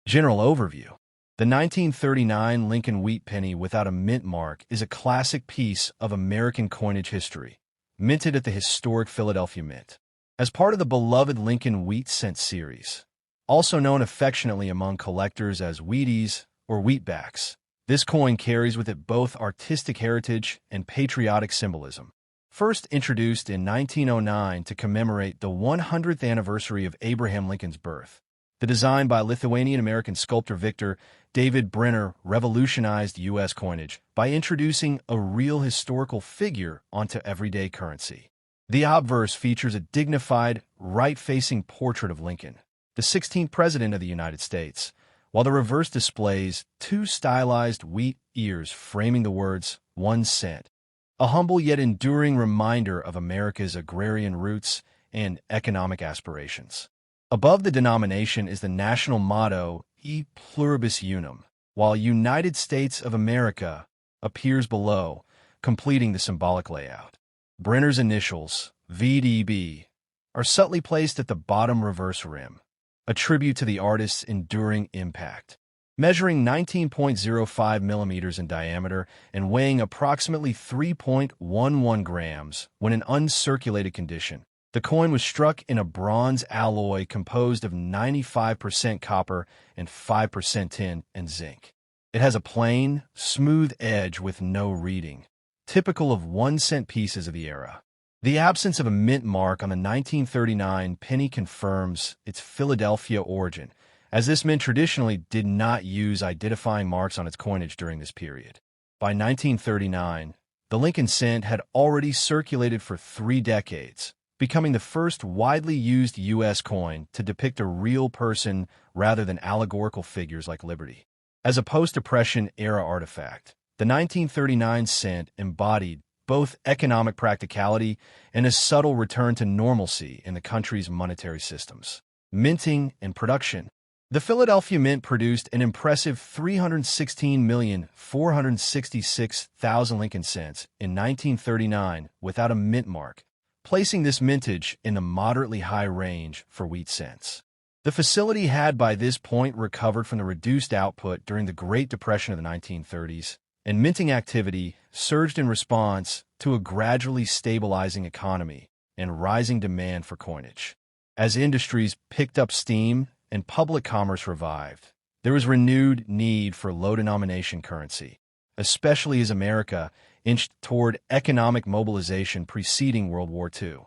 General overview. The 1939 Lincoln wheat penny without a mint mark is a classic piece of American coinage history, minted at the historic Philadelphia Mint. As part of the beloved Lincoln wheat cent series, also known affectionately among collectors as Wheaties or Wheatbacks, this coin carries with it both artistic heritage and patriotic symbolism. First introduced in 1909 to commemorate the 100th anniversary of Abraham Lincoln's birth, the design by Lithuanian-American sculptor Victor David Brenner revolutionized U.S. coinage by introducing a real historical figure onto everyday currency. The obverse features a dignified, right-facing portrait of Lincoln, the 16th President of the United States, while the reverse displays two stylized wheat ears framing the words, 1 cent, a humble yet enduring reminder of America's agrarian roots and economic aspirations. Above the denomination is the national motto, E Pluribus Unum, while United States of America appears below, completing the symbolic layout. Brenner's initials, VDB, are subtly placed at the bottom reverse rim, a tribute to the artist's enduring impact. Measuring 19.05 millimeters in diameter and weighing approximately 3.11 grams when in uncirculated condition, the coin was struck in a bronze alloy composed of 95% copper and 5% tin and zinc. It has a plain, smooth edge with no reading, typical of 1 cent pieces of the era. The absence of a mint mark on the 1939 penny confirms its Philadelphia origin, as this mint traditionally did not use identifying marks on its coinage during this period. By 1939, the Lincoln cent had already circulated for 3 decades, becoming the first widely used U.S. coin to depict a real person rather than allegorical figures like Liberty. As a post-Depression era artifact, the 1939 cent embodied both economic practicality and a subtle return to normalcy in the country's monetary systems. Minting and production. The Philadelphia Mint produced an impressive 316,466,000 Lincoln cents in 1939 without a mint mark, placing this mintage in the moderately high range for wheat cents. The facility had by this point recovered from the reduced output during the Great Depression of the 1930s, and minting activity surged in response to a gradually stabilizing economy and rising demand for coinage. As industries picked up steam and public commerce revived, there was renewed need for low-denomination currency, especially as America inched toward economic mobilization preceding World War II.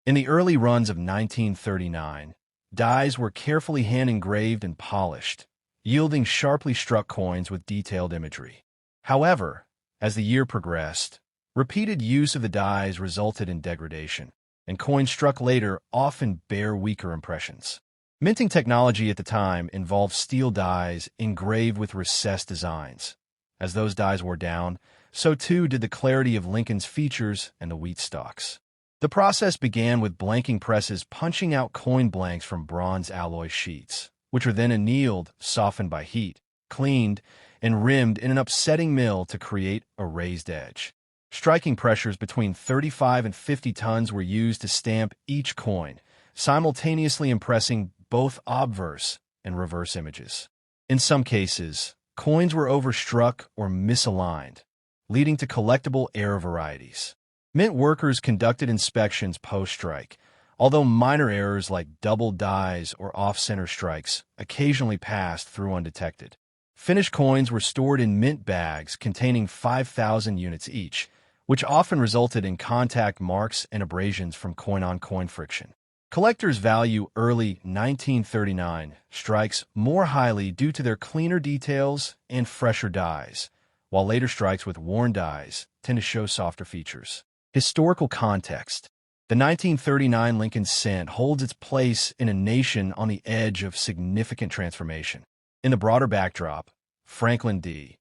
In the early runs of 1939, dies were carefully hand-engraved and polished, yielding sharply struck coins with detailed imagery. However, as the year progressed, repeated use of the dies resulted in degradation, and coins struck later often bear weaker impressions. Minting technology at the time involved steel dies engraved with recessed designs. As those dies wore down, so too did the clarity of Lincoln's features and the wheat stalks. The process began with blanking presses punching out coin blanks from bronze alloy sheets, which were then annealed, softened by heat, cleaned, and rimmed in an upsetting mill to create a raised edge. Striking pressures between 35 and 50 tons were used to stamp each coin, simultaneously impressing both obverse and reverse images. In some cases, coins were overstruck or misaligned, leading to collectible error varieties. Mint workers conducted inspections post-strike, although minor errors like double dies or off-center strikes occasionally passed through undetected. Finished coins were stored in mint bags containing 5,000 units each, which often resulted in contact marks and abrasions from coin-on-coin friction. Collectors value early 1939 strikes more highly due to their cleaner details and fresher dies, while later strikes with worn dies tend to show softer features. Historical context. The 1939 Lincoln cent holds its place in a nation on the edge of significant transformation. In the broader backdrop, Franklin D.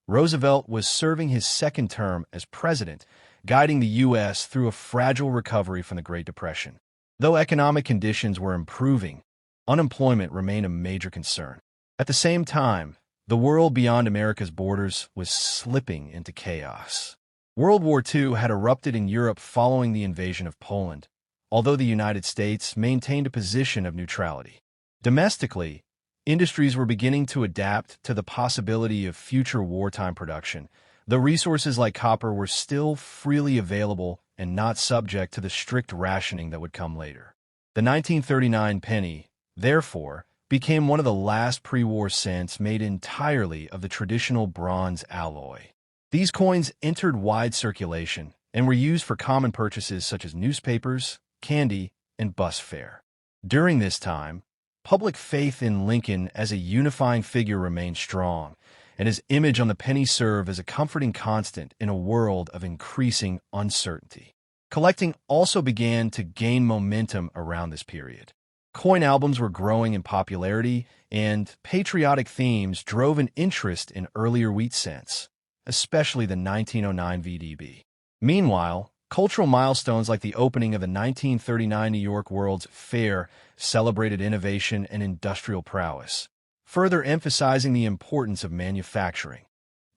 Roosevelt was serving his second term as president, guiding the U.S. through a fragile recovery from the Great Depression. Though economic conditions were improving, unemployment remained a major concern. At the same time, the world beyond America's borders was slipping into chaos. World War II had erupted in Europe following the invasion of Poland, although the United States maintained a position of neutrality. Domestically, industries were beginning to adapt to the possibility of future wartime production, though resources like copper were still freely available and not subject to the strict rationing that would come later. The 1939 penny, therefore, became one of the last pre-war cents made entirely of the traditional bronze alloy. These coins entered wide circulation and were used for common purchases such as newspapers, candy, and bus fare. During this time, public faith in Lincoln as a unifying figure remained strong, and his image on the penny served as a comforting constant in a world of increasing uncertainty. Collecting also began to gain momentum around this period. Coin albums were growing in popularity, and patriotic themes drove an interest in earlier wheat cents, especially the 1909 VDB. Meanwhile, cultural milestones like the opening of the 1939 New York World's Fair celebrated innovation and industrial prowess, further emphasizing the importance of manufacturing,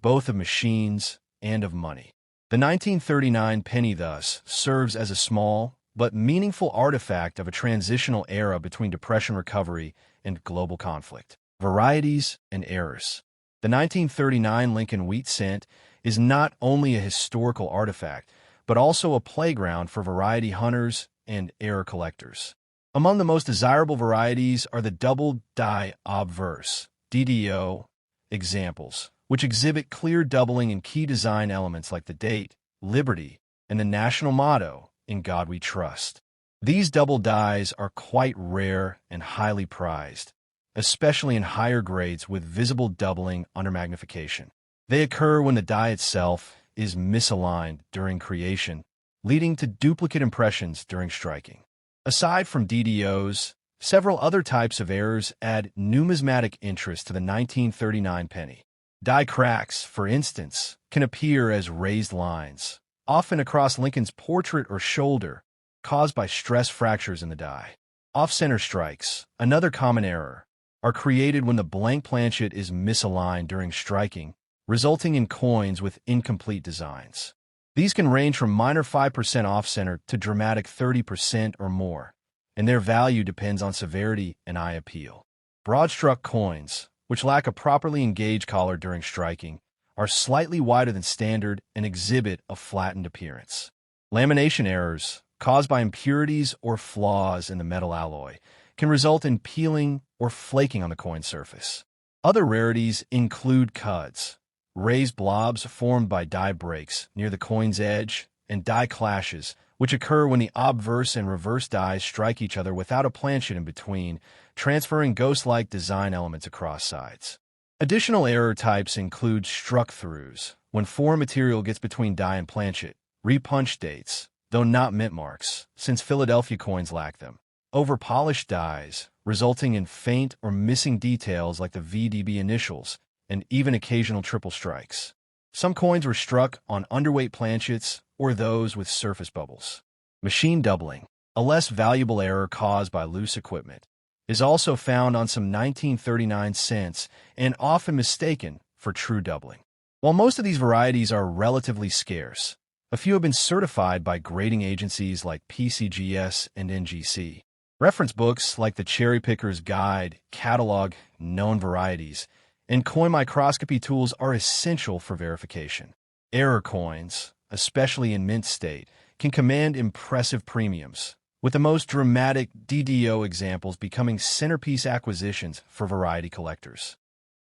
both of machines and of money. The 1939 penny, thus, serves as a small but meaningful artifact of a transitional era between Depression recovery and global conflict. Varieties and errors. The 1939 Lincoln wheat cent is not only a historical artifact, but also a playground for variety hunters and error collectors. Among the most desirable varieties are the double die obverse (DDO) examples, which exhibit clear doubling in key design elements like the date, liberty, and the national motto, "In God We Trust." These double dies are quite rare and highly prized, especially in higher grades with visible doubling under magnification. They occur when the die itself is misaligned during creation, leading to duplicate impressions during striking. Aside from DDOs, several other types of errors add numismatic interest to the 1939 penny. Die cracks, for instance, can appear as raised lines, often across Lincoln's portrait or shoulder, caused by stress fractures in the die. Off-center strikes, another common error, are created when the blank planchet is misaligned during striking, resulting in coins with incomplete designs. These can range from minor 5% off-center to dramatic 30% or more, and their value depends on severity and eye appeal. Broad-struck coins, which lack a properly engaged collar during striking, are slightly wider than standard and exhibit a flattened appearance. Lamination errors, caused by impurities or flaws in the metal alloy, can result in peeling or flaking on the coin surface. Other rarities include cuds, raised blobs formed by die breaks near the coin's edge, and die clashes, which occur when the obverse and reverse dies strike each other without a planchet in between, transferring ghost-like design elements across sides. Additional error types include struck-throughs, when foreign material gets between die and planchet, repunch dates, though not mint marks, since Philadelphia coins lack them, over-polished dies, resulting in faint or missing details like the VDB initials, and even occasional triple strikes. Some coins were struck on underweight planchets or those with surface bubbles. Machine doubling, a less valuable error caused by loose equipment, is also found on some 1939 cents and often mistaken for true doubling. While most of these varieties are relatively scarce, a few have been certified by grading agencies like PCGS and NGC. Reference books like the Cherry Picker's Guide catalog known varieties, and coin microscopy tools are essential for verification. Error coins, especially in mint state, can command impressive premiums, with the most dramatic DDO examples becoming centerpiece acquisitions for variety collectors.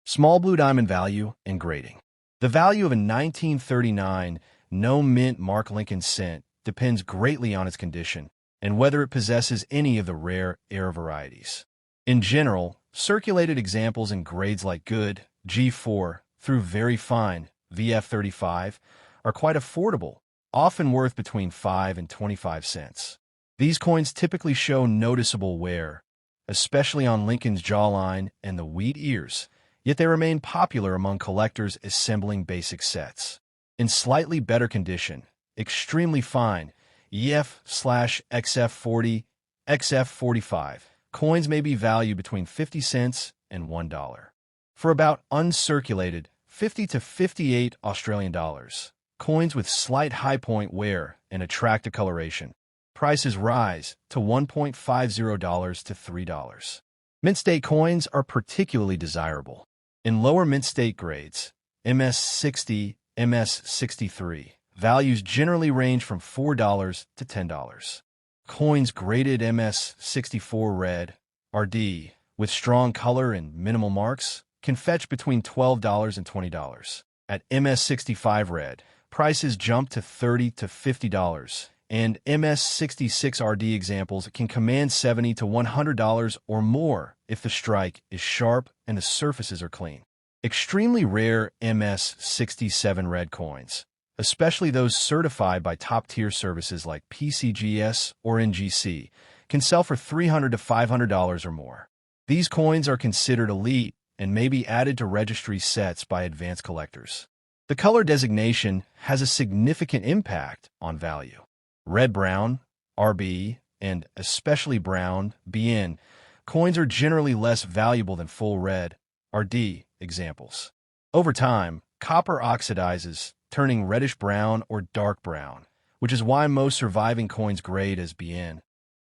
Small blue diamond value and grading. The value of a 1939 no mint Mark Lincoln cent depends greatly on its condition and whether it possesses any of the rare error varieties. In general, circulated examples in grades like good, G4, through very fine, VF35, are quite affordable, often worth between 5 and 25 cents. These coins typically show noticeable wear, especially on Lincoln's jawline and the wheat ears, yet they remain popular among collectors assembling basic sets. In slightly better condition, extremely fine, EF/XF40, XF45, coins may be valued between 50 cents and $1. For about uncirculated 50 to 58 Australian dollars, coins with slight high point wear and attractive coloration, prices rise to $1.50 to $3. Mint state coins are particularly desirable. In lower mint state grades, MS60, MS63, values generally range from $4 to $10. Coins graded MS64 red, RD, with strong color and minimal marks, can fetch between $12 and $20. At MS65 red, prices jump to $30 to $50, and MS66 RD examples can command $70 to $100 or more if the strike is sharp and the surfaces are clean. Extremely rare MS67 red coins, especially those certified by top-tier services like PCGS or NGC, can sell for $300 to $500 or more. These coins are considered elite and may be added to registry sets by advanced collectors. The color designation has a significant impact on value. Red-brown, RB, and especially brown, BN, coins are generally less valuable than full red, RD, examples. Over time, copper oxidizes, turning reddish-brown or dark brown, which is why most surviving coins grade as BN.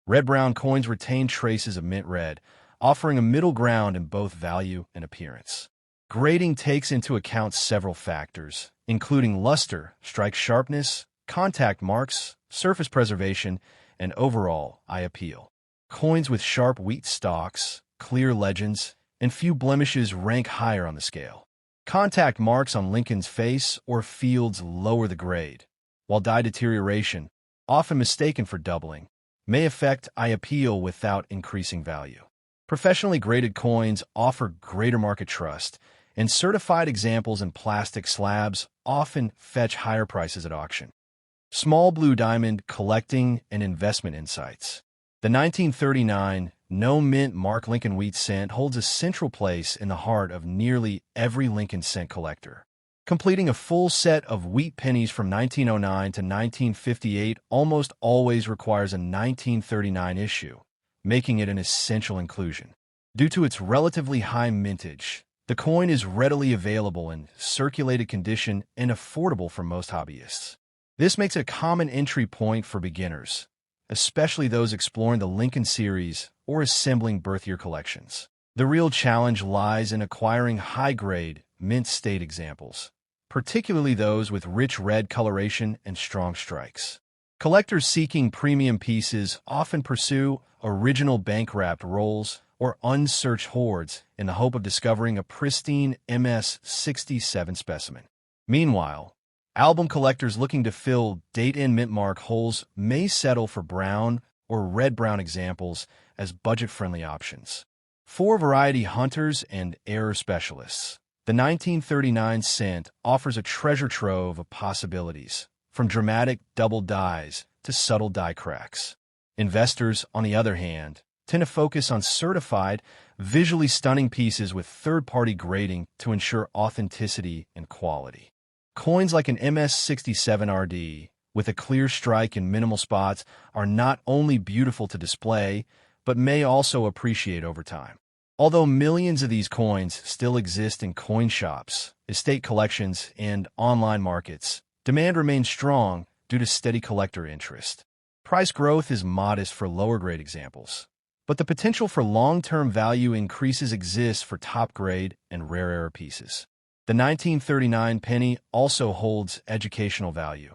Red-brown coins retain traces of mint red, offering a middle ground in both value and appearance. Grading takes into account several factors, including luster, strike sharpness, contact marks, surface preservation, and overall eye appeal. Coins with sharp wheat stalks, clear legends, and few blemishes rank higher on the scale. Contact marks on Lincoln's face or fields lower the grade, while die deterioration, often mistaken for doubling, may affect eye appeal without increasing value. Professionally graded coins offer greater market trust, and certified examples in plastic slabs often fetch higher prices at auction. Small blue diamond collecting and investment insights. The 1939 no mint Mark Lincoln wheat cent holds a central place in the heart of nearly every Lincoln cent collector. Completing a full set of wheat pennies from 1909 to 1958 almost always requires a 1939 issue, making it an essential inclusion. Due to its relatively high mintage, the coin is readily available in circulated condition and affordable for most hobbyists. This makes it a common entry point for beginners, especially those exploring the Lincoln series or assembling birth year collections. The real challenge lies in acquiring high-grade, mint state examples, particularly those with rich red coloration and strong strikes. Collectors seeking premium pieces often pursue original bank-wrapped rolls or unsearched hoards in the hope of discovering a pristine MS-67 specimen. Meanwhile, album collectors looking to fill date and mint mark holes may settle for brown or red-brown examples as budget-friendly options. For variety hunters and error specialists, the 1939 cent offers a treasure trove of possibilities, from dramatic double dyes to subtle die cracks. Investors, on the other hand, tend to focus on certified, visually stunning pieces with third-party grading to ensure authenticity and quality. Coins like an MS-67RD, with a clear strike and minimal spots, are not only beautiful to display, but may also appreciate over time. Although millions of these coins still exist in coin shops, estate collections, and online markets, demand remains strong due to steady collector interest. Price growth is modest for lower-grade examples, but the potential for long-term value increases exists for top-grade and rare pieces. The 1939 penny also holds educational value,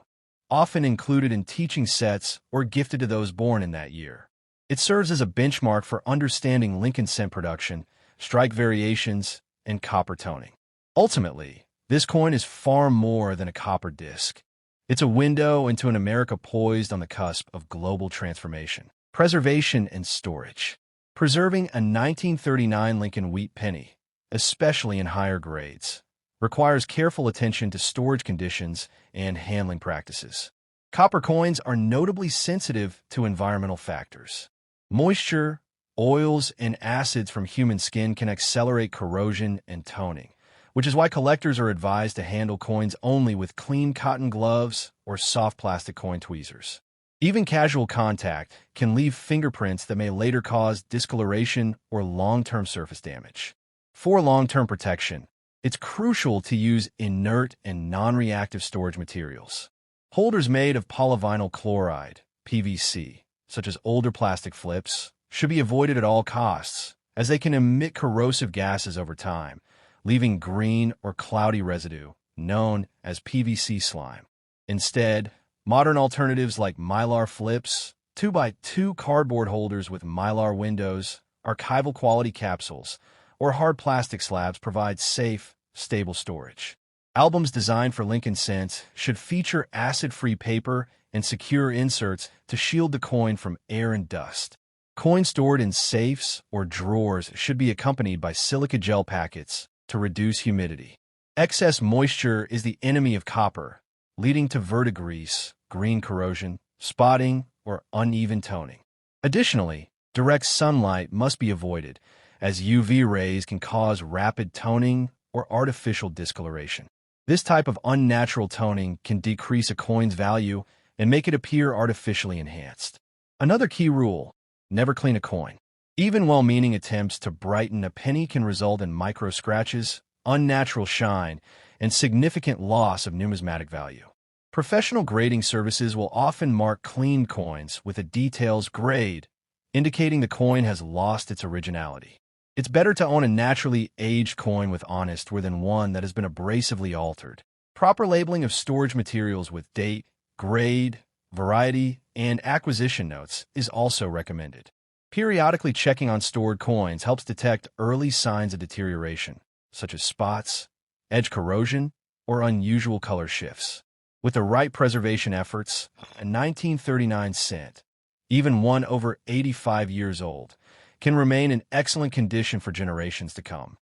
often included in teaching sets or gifted to those born in that year. It serves as a benchmark for understanding Lincoln cent production, strike variations, and copper toning. Ultimately, this coin is far more than a copper disc. It's a window into an America poised on the cusp of global transformation, preservation, and storage. Preserving a 1939 Lincoln wheat penny, especially in higher grades, requires careful attention to storage conditions and handling practices. Copper coins are notably sensitive to environmental factors. Moisture, oils, and acids from human skin can accelerate corrosion and toning, which is why collectors are advised to handle coins only with clean cotton gloves or soft plastic coin tweezers. Even casual contact can leave fingerprints that may later cause discoloration or long-term surface damage. For long-term protection, it's crucial to use inert and non-reactive storage materials. Holders made of polyvinyl chloride, PVC, such as older plastic flips, should be avoided at all costs, as they can emit corrosive gases over time, leaving green or cloudy residue, known as PVC slime. Instead, modern alternatives like Mylar flips, 2x2 cardboard holders with Mylar windows, archival quality capsules, or hard plastic slabs provide safe, stable storage. Albums designed for Lincoln cents should feature acid-free paper and secure inserts to shield the coin from air and dust. Coins stored in safes or drawers should be accompanied by silica gel packets to reduce humidity. Excess moisture is the enemy of copper, leading to verdigris, green corrosion, spotting, or uneven toning. Additionally, direct sunlight must be avoided, as UV rays can cause rapid toning or artificial discoloration. This type of unnatural toning can decrease a coin's value and make it appear artificially enhanced. Another key rule: never clean a coin. Even well-meaning attempts to brighten a penny can result in micro scratches, unnatural shine, and significant loss of numismatic value. Professional grading services will often mark clean coins with a details grade, indicating the coin has lost its originality. It's better to own a naturally aged coin with honest than one that has been abrasively altered. Proper labeling of storage materials with date, grade, variety, and acquisition notes is also recommended. Periodically checking on stored coins helps detect early signs of deterioration, such as spots, edge corrosion, or unusual color shifts. With the right preservation efforts, a 1939 cent, even one over 85 years old, can remain in excellent condition for generations to come.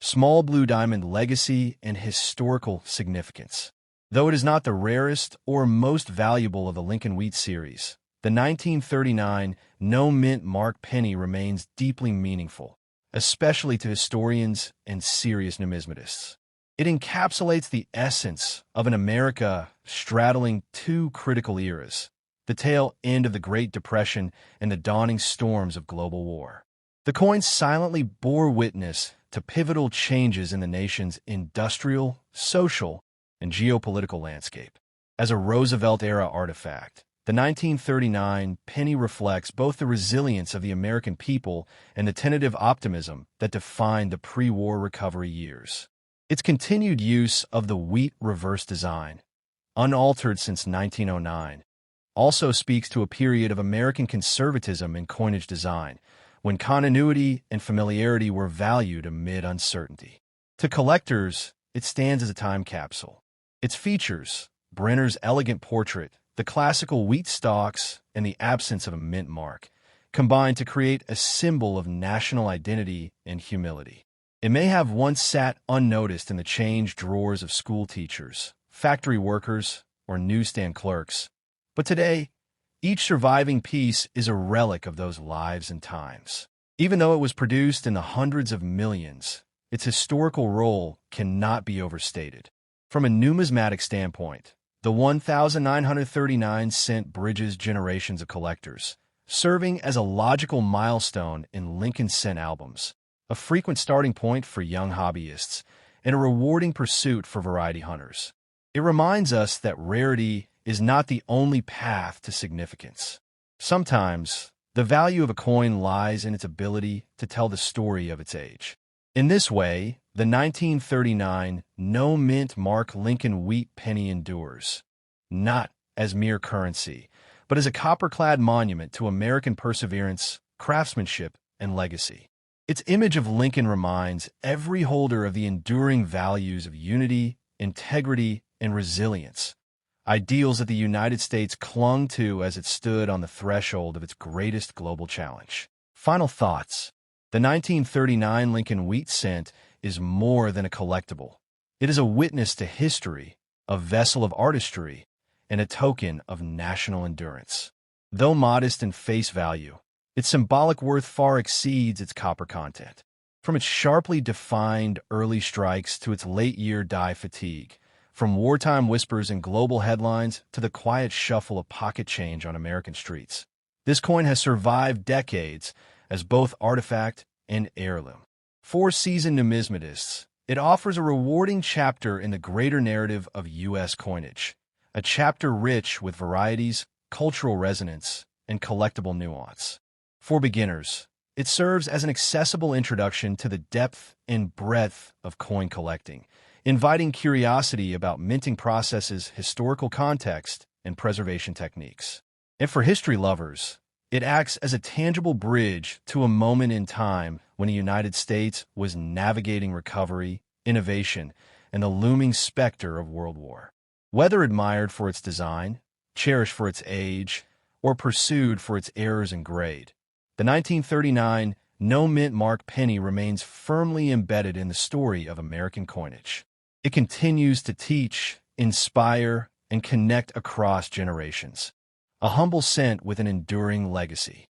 Small blue diamond legacy and historical significance. Though it is not the rarest or most valuable of the Lincoln Wheat series, the 1939 no-mint mark penny remains deeply meaningful, especially to historians and serious numismatists. It encapsulates the essence of an America straddling two critical eras, the tail end of the Great Depression and the dawning storms of global war. The coin silently bore witness to pivotal changes in the nation's industrial, social, and geopolitical landscape. As a Roosevelt-era artifact, the 1939 penny reflects both the resilience of the American people and the tentative optimism that defined the pre-war recovery years. Its continued use of the wheat reverse design, unaltered since 1909, also speaks to a period of American conservatism in coinage design, when continuity and familiarity were valued amid uncertainty. To collectors, it stands as a time capsule. Its features, Brenner's elegant portrait, the classical wheat stalks, and the absence of a mint mark, combine to create a symbol of national identity and humility. It may have once sat unnoticed in the change drawers of school teachers, factory workers, or newsstand clerks, but today, each surviving piece is a relic of those lives and times. Even though it was produced in the hundreds of millions, its historical role cannot be overstated. From a numismatic standpoint, the 1,939 cent bridges generations of collectors, serving as a logical milestone in Lincoln cent albums, a frequent starting point for young hobbyists, and a rewarding pursuit for variety hunters. It reminds us that rarity is not the only path to significance. Sometimes, the value of a coin lies in its ability to tell the story of its age. In this way, the 1939 no-mint mark Lincoln wheat penny endures, not as mere currency, but as a copper-clad monument to American perseverance, craftsmanship, and legacy. Its image of Lincoln reminds every holder of the enduring values of unity, integrity, and resilience, ideals that the United States clung to as it stood on the threshold of its greatest global challenge. Final thoughts. The 1939 Lincoln wheat cent is more than a collectible. It is a witness to history, a vessel of artistry, and a token of national endurance. Though modest in face value, its symbolic worth far exceeds its copper content. From its sharply defined early strikes to its late-year die fatigue, from wartime whispers and global headlines to the quiet shuffle of pocket change on American streets, this coin has survived decades as both artifact and heirloom. For seasoned numismatists, it offers a rewarding chapter in the greater narrative of U.S. coinage, a chapter rich with varieties, cultural resonance, and collectible nuance. For beginners, it serves as an accessible introduction to the depth and breadth of coin collecting, inviting curiosity about minting processes, historical context, and preservation techniques. And for history lovers, it acts as a tangible bridge to a moment in time when the United States was navigating recovery, innovation, and the looming specter of World War. Whether admired for its design, cherished for its age, or pursued for its errors in grade, the 1939 no-mint mark penny remains firmly embedded in the story of American coinage. It continues to teach, inspire, and connect across generations, a humble cent with an enduring legacy.